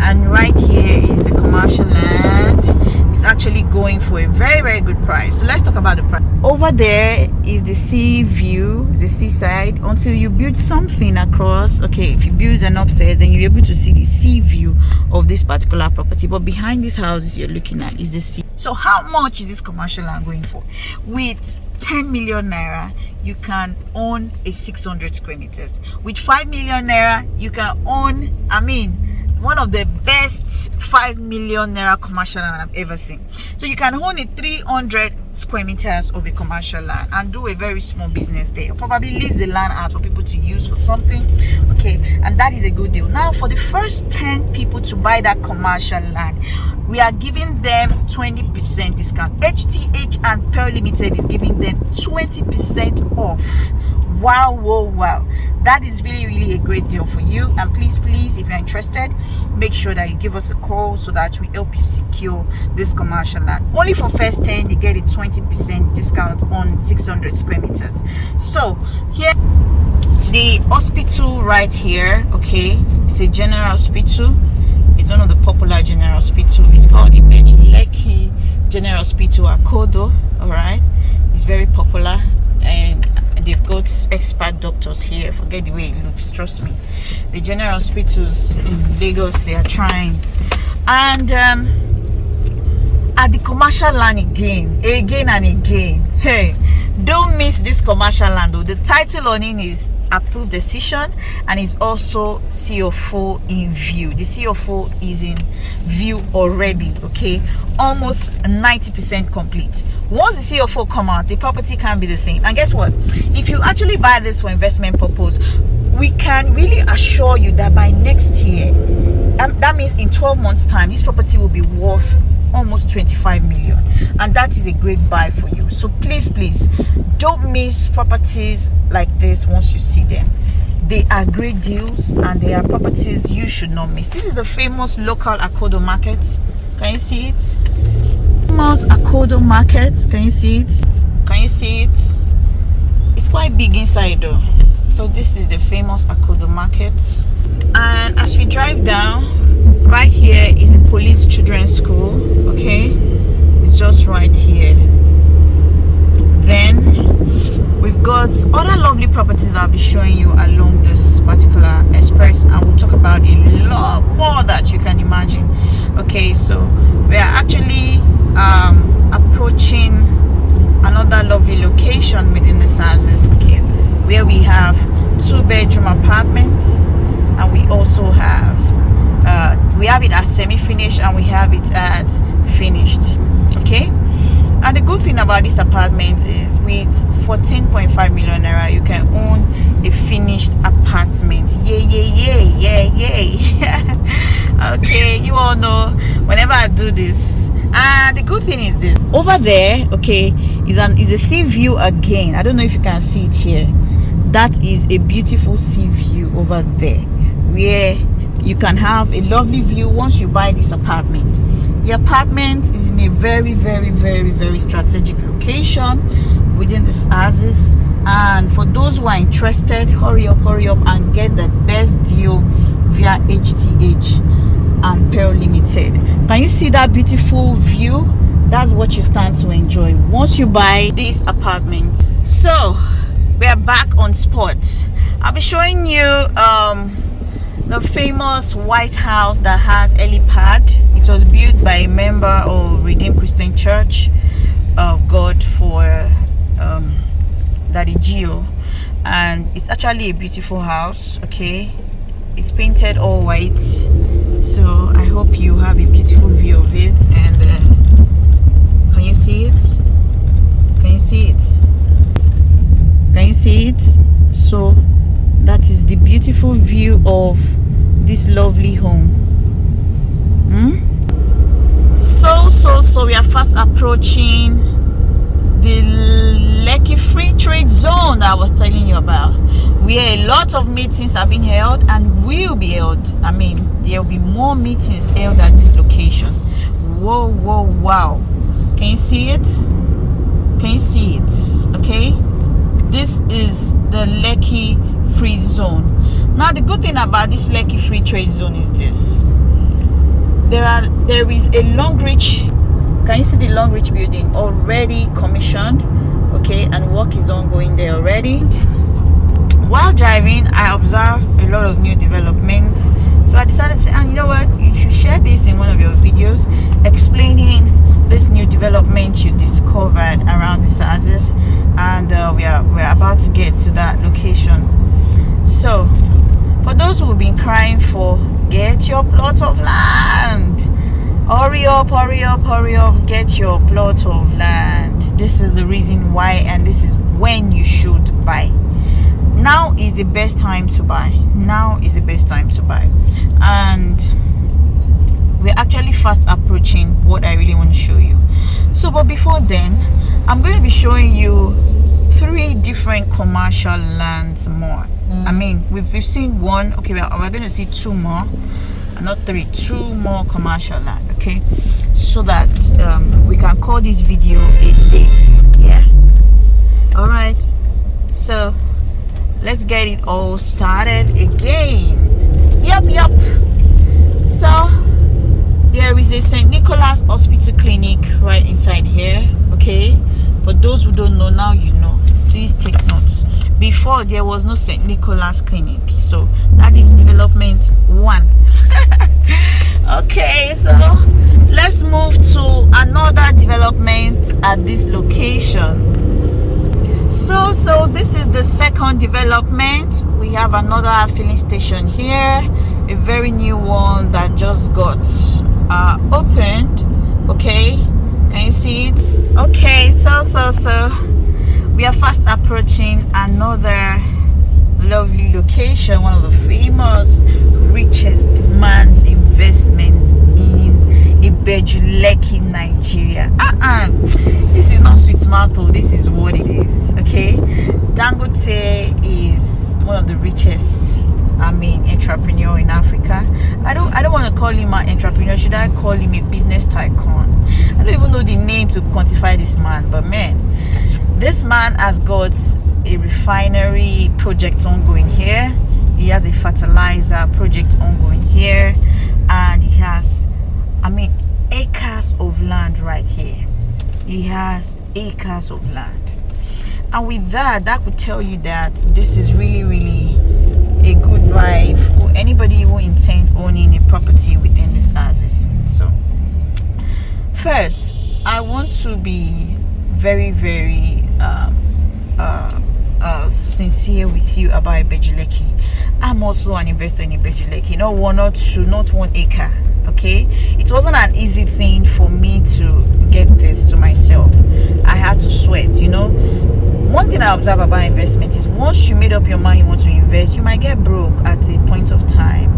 And right here is the commercial land. It's actually going for a very, very good price. So let's talk about the price. Over there is the sea view, the seaside. Until you build something across, okay, if you build an upstairs, then you're able to see the sea view of this particular property. But behind these houses you're looking at is the sea. So how much is this commercial land going for? With 10 million naira, you can own a 600 square meters. With 5 million naira, you can own, one of the best 5 million naira commercial land I've ever seen. So you can own a 300 square meters of a commercial land and do a very small business there. You'll probably lease the land out for people to use for something, okay? And that is a good deal. Now, for the first 10 people to buy that commercial land, we are giving them 20% discount. HTH and Pearl Limited is giving them 20% off. Wow, that is really a great deal for you. And please, if you're interested, make sure that you give us a call so that we help you secure this commercial land. Only for first 10 you get a 20% discount on 600 square meters. So here, the hospital right here, okay, it's a general hospital. It's one of the popular general hospitals. It's called Ibegi Lekki General Hospital Akodo. All right, it's very popular, and they've got expert doctors here. Forget the way it looks, trust me. The general hospitals in Lagos, they are trying. And at the commercial land again and again, hey, don't miss this commercial land though. The title on it is approved decision, and it's also CFO in view. The CFO is in view already, okay, almost 90% complete. Once the CFO come out, the property can be the same. And guess what? If you actually buy this for investment purpose, we can really assure you that by next year, that means in 12 months time, this property will be worth almost 25 million, and that is a great buy for you. So please don't miss properties like this. Once you see them, they are great deals, and they are properties you should not miss. This is the famous local Akodo market. Can you see it? Famous Akodo market. Can you see it? It's quite big inside though. So this is the famous Akodo market. And as we drive down, right here is the police children's school, okay? It's just right here. Then we've got other lovely properties I'll be showing you along this particular express, and we'll talk about a lot more that you can imagine. Okay, so we are actually approaching another lovely location within the houses, okay, where we have 2-bedroom apartments, and we also have it as semi-finished, and we have it at finished, okay? And the good thing about this apartment is with 14.5 million naira, you can own a finished apartment. Yay. Okay, you all know whenever I do this. And the good thing is this, over there, okay, is a sea view again. I don't know if you can see it here. That is a beautiful sea view over there, where you can have a lovely view once you buy this apartment. The apartment is in a very strategic location within these houses, and for those who are interested, hurry up and get the best deal via HTH and Pearl Limited. Can you see that beautiful view? That's what you stand to enjoy once you buy this apartment. So we are back on spot. I'll be showing you the famous White House that has helipad. It was built by a member of Redeemed Christian Church of God for Daddy Gio, and it's actually a beautiful house, okay? It's painted all white, so I hope you have a beautiful view of it. And can you see it? Can you see it? So that is the the beautiful view of this lovely home. So we are fast approaching the Lekki Free Trade Zone that I was telling you about, where a lot of meetings have been held and will be held. I mean, there will be more meetings held at this location. Whoa, wow. Can you see it? Can you see it? Okay, this is the Lekki Free Zone. Now, the good thing about this Lekki Free Trade Zone is this: there is a long reach. Can you see the long reach building already commissioned? Okay, and work is ongoing there already. While driving, I observed a lot of new developments, so I decided to say, and you know what, you should share this in one of your videos explaining this new development you discovered around these houses. And we're about to get to that location. So for those who have been crying for, get your plot of land, hurry up, get your plot of land. This is the reason why, and this is when you should buy. Now is the best time to buy. And we're actually fast approaching what I really want to show you. So, but before then, I'm going to be showing you 3 different commercial lands more. I mean, we've seen one. Okay, we're going to see 2 more, not 3, 2 more commercial land. Okay, so that we can call this video a day. Yeah. All right. So let's get it all started again. Yep. So there is a St. Nicholas Hospital Clinic right inside here. Okay, for those who don't know, now you know. Please take notes. Before, there was no St. Nicholas Clinic, so that is development 1. Okay, so let's move to another development at this location. So this is the second development. We have another filling station here, a very new one that just got opened. Okay, can you see it? Okay, so we are fast approaching another lovely location, one of the famous richest man's investments in Ibegi, Lekki, Nigeria. This is not sweet mouth, this is what it is. Okay, Dangote is one of the richest, entrepreneur in Africa. I don't want to call him an entrepreneur. Should I call him a business tycoon? I don't even know the name to quantify this man, but man, this man has got a refinery project ongoing here. He has a fertilizer project ongoing here, and he has, acres of land right here. He has acres of land, and with that could tell you that this is really a good buy for anybody who intends owning a property within these houses. So first, I want to be very sincere with you about Ibegi Lekki. I'm also an investor in Ibegi Lekki. Not 1 or 2, not 1 acre. Okay, it wasn't an easy thing for me to get this to myself. I had to sweat. One thing I observe about investment is once you made up your mind you want to invest, you might get broke at a point of time.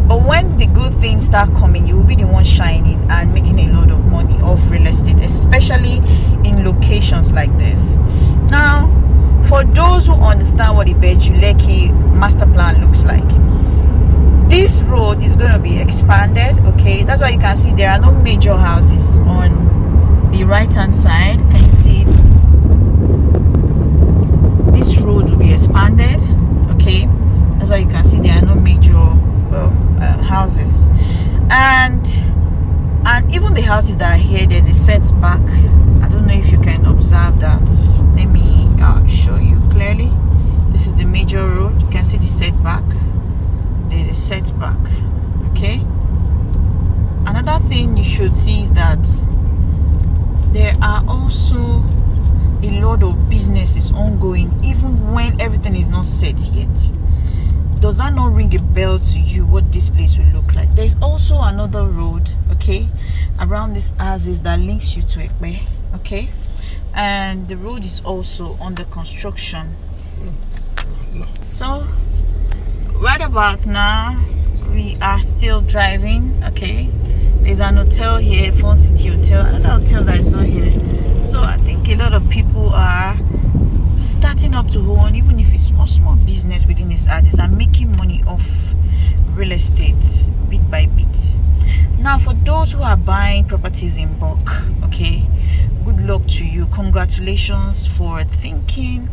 But when the good things start coming, you will be the one shining and making a lot of money off real estate, especially in locations like this. Now, for those who understand what the Ibegi Lekki master plan looks like, this road is going to be expanded. Okay, that's why you can see there are no major houses on the right hand side. Can you see it? This road will be expanded. Okay, that's why you can see there are no major houses, and even the houses that are here, there's a setback. I don't know if you can observe that. Let me show you clearly. This is the major road. You can see the setback. There's a setback. Okay, another thing you should see is that there are also a lot of businesses ongoing even when everything is not set yet. Does that not ring a bell to you what this place will look like? There's also another road, okay, around these houses that links you to Ekpe. Okay, and the road is also under construction. So right about now we are still driving. Okay, there's an hotel here, Fun City Hotel, another hotel that is not here. So I think a lot of people are starting up to own, even if it's small business within this artist, and making money off real estate bit by bit. Now for those who are buying properties in bulk, okay, good luck to you. Congratulations for thinking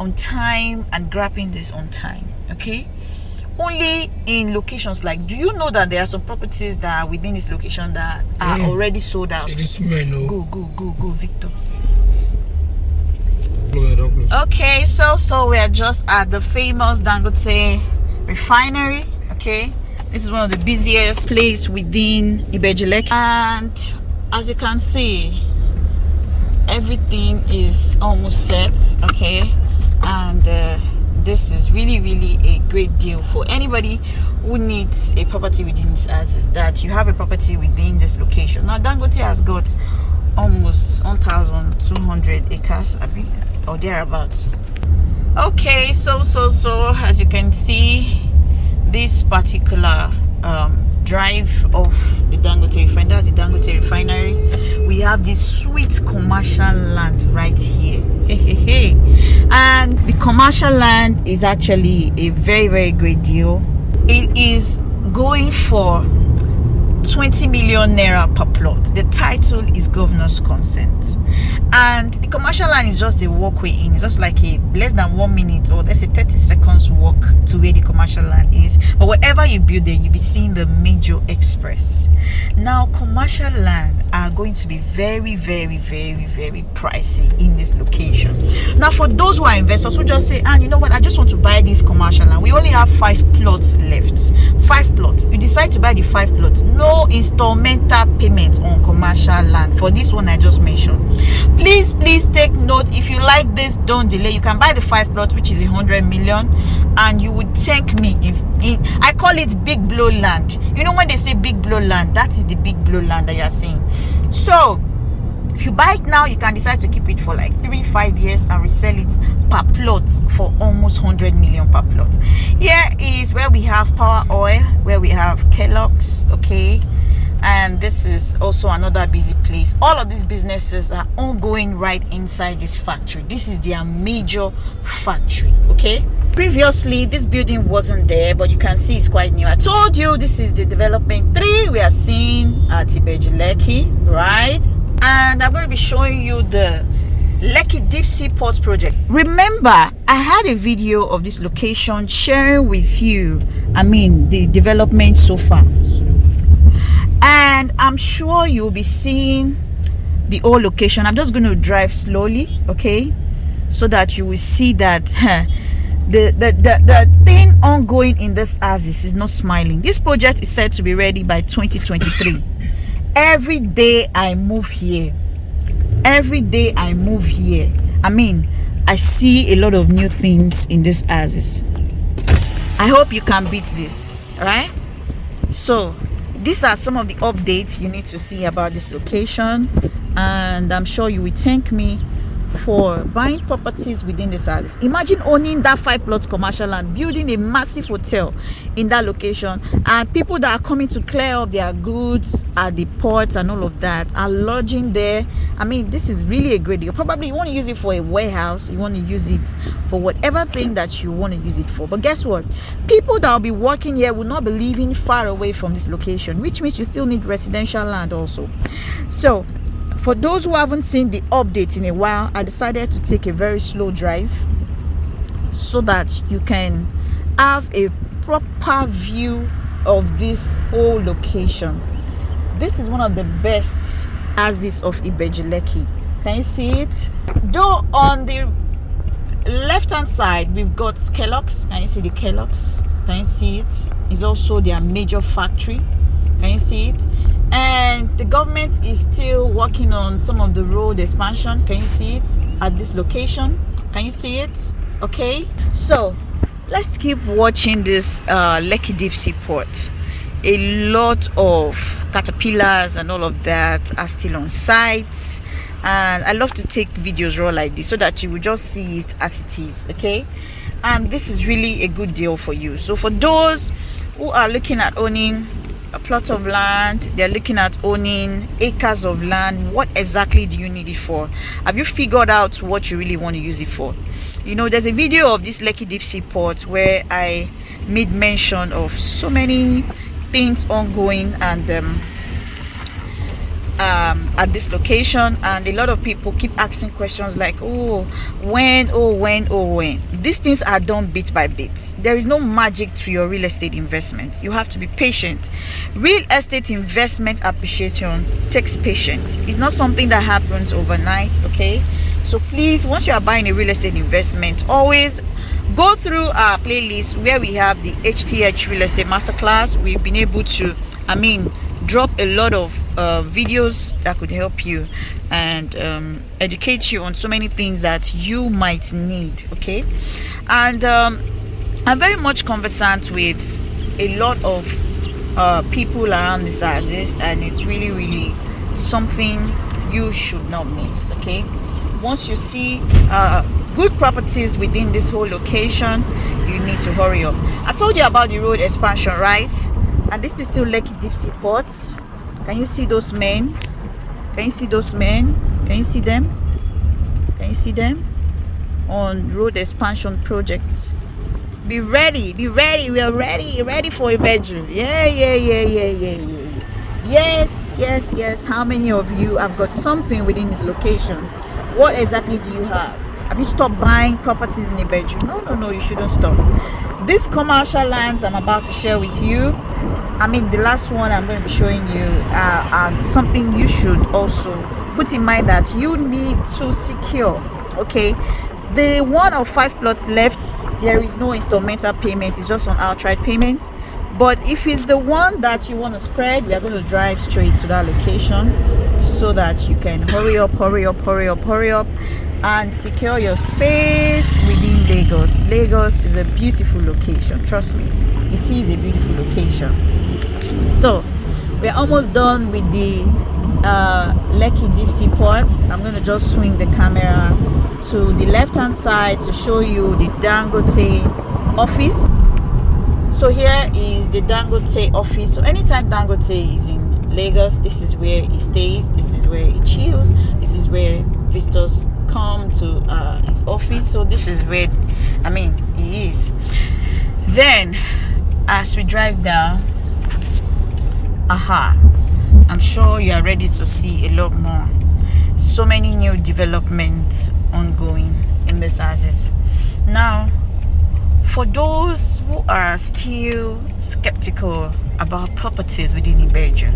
on time and grabbing this on time. Okay, only in locations like, do you know that there are some properties that are within this location that are already sold out? Go Victor. Okay, so we are just at the famous Dangote Refinery. Okay, this is one of the busiest places within Ibegi Lekki, and as you can see, everything is almost set. Okay, and this is really a great deal for anybody who needs a property within this assets, that you have a property within this location. Now Dangote has got almost 1,200 acres, or thereabouts. Okay, so as you can see, this particular drive of the Dangote Refinery, that's the Dangote Refinery, we have this sweet commercial land right here. And the commercial land is actually a very great deal. It is going for 20 million naira per plot. The title is governor's consent, and the commercial land is just a walkway in. It's just like a less than 1 minute, or let's say 30 seconds walk to where the commercial land is. But whatever you build there, you'll be seeing the major express. Now commercial land are going to be very pricey in this location. Now for those who are investors who just say, and you know what, I just want to buy this commercial land, we only have 5 plots left. 5 plots. You decide to buy the 5 plots. No installmental payment on commercial land for this one I just mentioned. Please take note. If you like this, don't delay. You can buy the 5 plots, which is 100 million, and you would thank me if I call it big blow land. You know when they say big blow land, that is the big blow land that you are seeing. So if you buy it now, you can decide to keep it for like 3-5 years and resell it per plot for almost 100 million per plot. Here is where we have Power Oil, where we have Kellogg's. Okay, and this is also another busy place. All of these businesses are ongoing right inside this factory. This is their major factory. Okay, previously this building wasn't there, but you can see it's quite new. I told you this is the development 3 we are seeing at Ibegi Lekki, right? And I'm going to be showing you the Lekki Deep Sea Port project. Remember, I had a video of this location sharing with you, the development so far, and I'm sure you'll be seeing the old location. I'm just going to drive slowly, okay, so that you will see that the thing ongoing in this axis is not smiling. This project is set to be ready by 2023. Every day I move here, I see a lot of new things in this axis. I hope you can beat this, right? So these are some of the updates you need to see about this location, and I'm sure you will thank me for buying properties within this house. Imagine owning that 5 plots commercial land, building a massive hotel in that location, and people that are coming to clear up their goods at the port and all of that are lodging there. This is really a great deal. Probably you want to use it for a warehouse, you want to use it for whatever thing that you want to use it for. But guess what? People that will be working here will not be living far away from this location, which means you still need residential land also. So for those who haven't seen the update in a while, I decided to take a very slow drive so that you can have a proper view of this whole location. This is one of the best axis of Ibegi Lekki. Can you see it? Though on the left hand side we've got Kellogg's. Can you see the Kellogg's? Can you see it? It's also their major factory. Can you see it? And the government is still working on some of the road expansion. Can you see it at this location? Can you see it? Okay, so let's keep watching this Lekki Deep Sea Port. A lot of caterpillars and all of that are still on site, and I love to take videos raw like this so that you will just see it as it is. Okay, and this is really a good deal for you. So for those who are looking at owning a plot of land, they're looking at owning acres of land, what exactly do you need it for? Have you figured out what you really want to use it for? You know, there's a video of this Lekki deep sea port where I made mention of so many things ongoing and at this location, and a lot of people keep asking questions like, when these things are done bit by bit. There is no magic to your real estate investment. You have to be patient. Real estate investment appreciation takes patience. It's not something that happens overnight. Okay, so please, once you are buying a real estate investment, always go through our playlist where we have the HTH real estate masterclass. We've been able to drop a lot of videos that could help you and educate you on so many things that you might need. Okay, and I'm very much conversant with a lot of people around these houses, and it's really something you should not miss. Okay, once you see good properties within this whole location, you need to hurry up. I told you about the road expansion, right? And this is still Lekki Deep Sea Port. Can you see those men? Can you see those men? Can you see them? Can you see them? On road expansion projects. Be ready. We are ready for a bedroom. Yeah. Yes. How many of you have got something within this location? What exactly do you have? Have you stopped buying properties in a bedroom? No, you shouldn't stop. These commercial lands I'm about to share with you, the last one I'm going to be showing you, are something you should also put in mind that you need to secure. Okay, the 1 of 5 plots left, there is no installmental payment, it's just on outright payment. But if it's the one that you want to spread, we are going to drive straight to that location so that you can hurry up and secure your space within Lagos. Lagos is a beautiful location, trust me, it is a beautiful location. So we're almost done with the Lekki Deep Sea Port. I'm going to just swing the camera to the left hand side to show you the Dangote office. So here is the Dangote office. So anytime Dangote is in Lagos, this is where he stays, this is where he chills, this is where visitors come to his office. So this is where he is. Then as we drive down, I'm sure you are ready to see a lot more. So many new developments ongoing in these houses. Now, for those who are still skeptical about properties within Ibegi,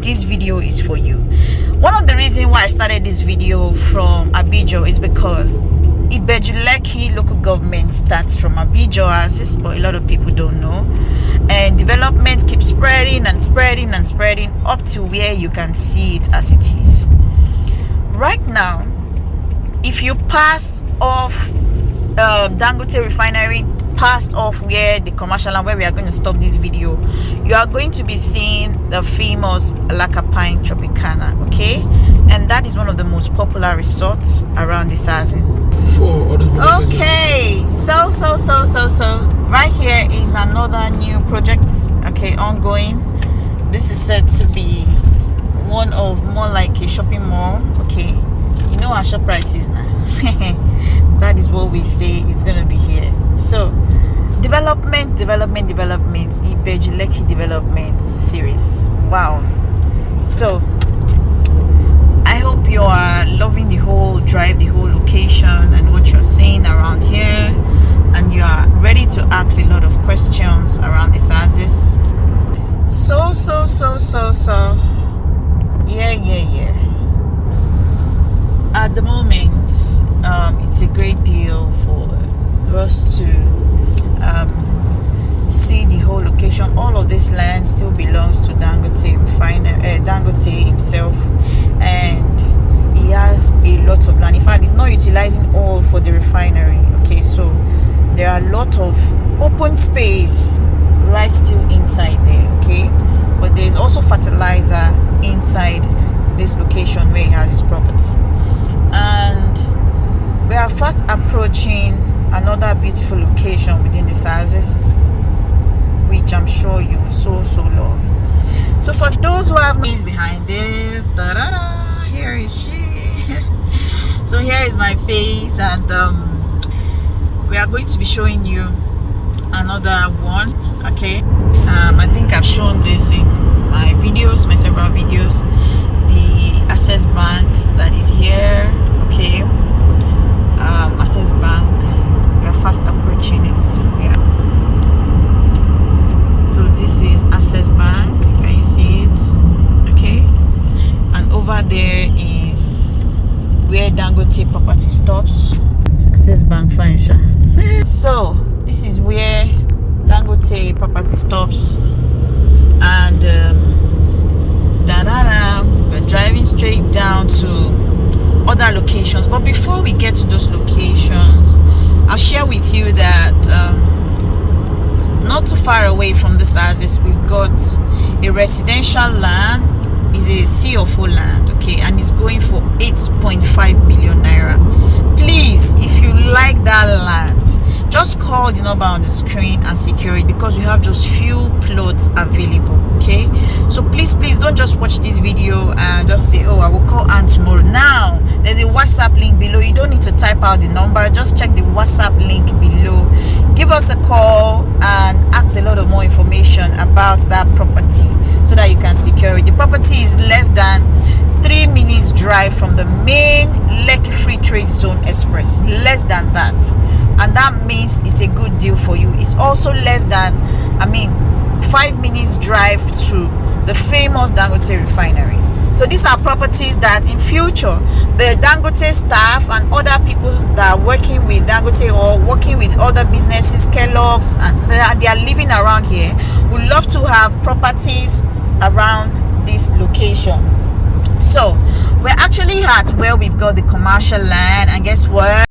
this video is for you. One of the reasons why I started this video from Ibegi is because Ibegi Lekki local government starts from Ibegi houses, but a lot of people don't know, and development keeps spreading up to where you can see it as it is right now. If you pass off Dangote Refinery, passed off where the commercial land where we are going to stop this video, you are going to be seeing the famous Pine Tropicana. Okay, and that is one of the most popular resorts around these houses. Okay, so right here is another new project, okay, ongoing. This is said to be one of more like a shopping mall. Okay, you know how ShopRite is now. That is what we say it's gonna be here. So development, Ibegi Lekki development series. Wow. So I hope you are loving the whole drive, the whole location and what you're seeing around here, and you are ready to ask a lot of questions around these houses. So yeah. At the moment, it's a great deal for us to see the whole location. All of this land still belongs to Dangote Refinery, Dangote himself, and he has a lot of land. In fact, he's not utilizing all for the refinery. Okay, so there are a lot of open space right still inside there. Okay, but there's also fertilizer inside this location where he has his property, and we are fast approaching another beautiful location within the houses, which I'm sure you so love. So for those who have knees behind this, here is she. So here is my face, and we are going to be showing you another one. Okay, I think I've shown this in my videos, my several videos. The Access Bank that is here. Okay, Access Bank, we are fast approaching it. Yeah, so this is Access Bank. Can you see it? Okay, and over there is where Dangote property stops. Access Bank, fine, sure. So this is where Dangote property stops, and we're driving straight down to other locations. But before we get to those locations, I'll share with you that not too far away from this houses, we've got a residential land. Is a CFO land, okay, and it's going for 8.5 million naira. Please, if you like that land, just call the number on the screen and secure it, because we have just few plots available. Okay, so please don't just watch this video and just say, oh, I will call Anne tomorrow. Now there's a WhatsApp link below. You don't need to type out the number, just check the WhatsApp link below. Give us a call and ask a lot of more information about that property so that you can secure it. The property is less than 3 minutes drive from the main Lekki Free Trade Zone Express. Less than that, and that means it's a good deal for you. It's also less than 5 minutes drive to the famous Dangote Refinery. So these are properties that in future the Dangote staff and other people that are working with Dangote or working with other businesses, Kellogg's, and they are living around here, would love to have properties around this location. So we're actually at where we've got the commercial land, and guess what?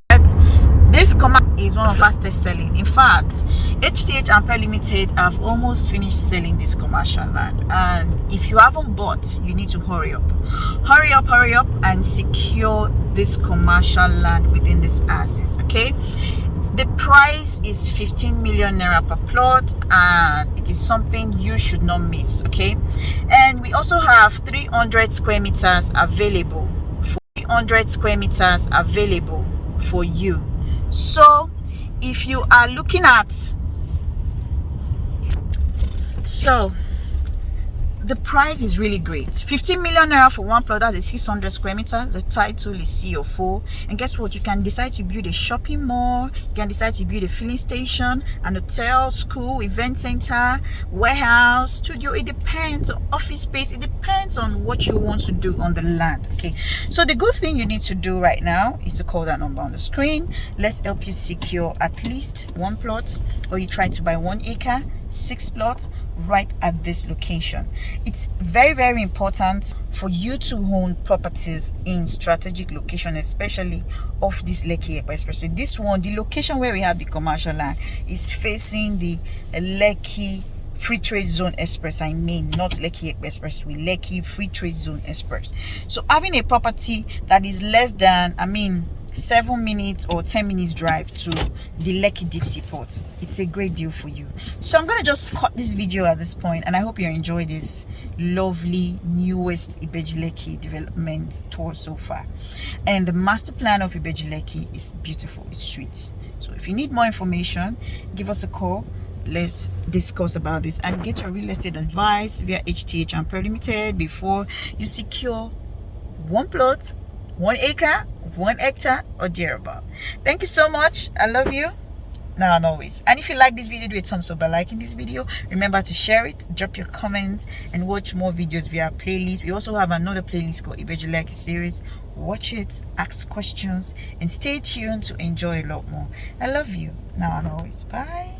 This is one of fastest selling. In fact, HTH Ampere Limited have almost finished selling this commercial land, and if you haven't bought, you need to hurry up and secure this commercial land within this houses. Okay, the price is 15 million naira per plot, and it is something you should not miss. Okay, and we also have 300 square meters available for you. So if you are looking at, the price is really great. 15 million naira for one plot. That's a 600 square meters. The title is CO4, and guess what? You can decide to build a shopping mall, you can decide to build a filling station, an hotel, school, event center, warehouse, studio. It depends on office space. It depends on what you want to do on the land. Okay, so the good thing you need to do right now is to call that number on the screen. Let's help you secure at least one plot, or you try to buy 1 acre, 6 plots right at this location. It's very important for you to own properties in strategic location, especially off this Lekki Expressway. This one, the location where we have the commercial land, is facing the Lekki Free Trade Zone Express. I mean, not Lekki Expressway, Lekki Free Trade Zone Express. So having a property that is less than 7 minutes or 10 minutes drive to the Lekki Deep Sea Port, it's a great deal for you. So I'm gonna just cut this video at this point, and I hope you enjoy this lovely newest Ibegi Lekki development tour so far. And the master plan of Ibegi Lekki is beautiful, it's sweet. So if you need more information, give us a call. Let's discuss about this and get your real estate advice via HTH Ampere Limited before you secure one plot, 1 acre, 1 hectare, or thereabout. Thank you so much. I love you now and always. And if you like this video, do a thumbs up by liking this video. Remember to share it, drop your comments, and watch more videos via playlist. We also have another playlist called Ibegi Lekki series. Watch it, ask questions, and stay tuned to enjoy a lot more. I love you now and always. Bye.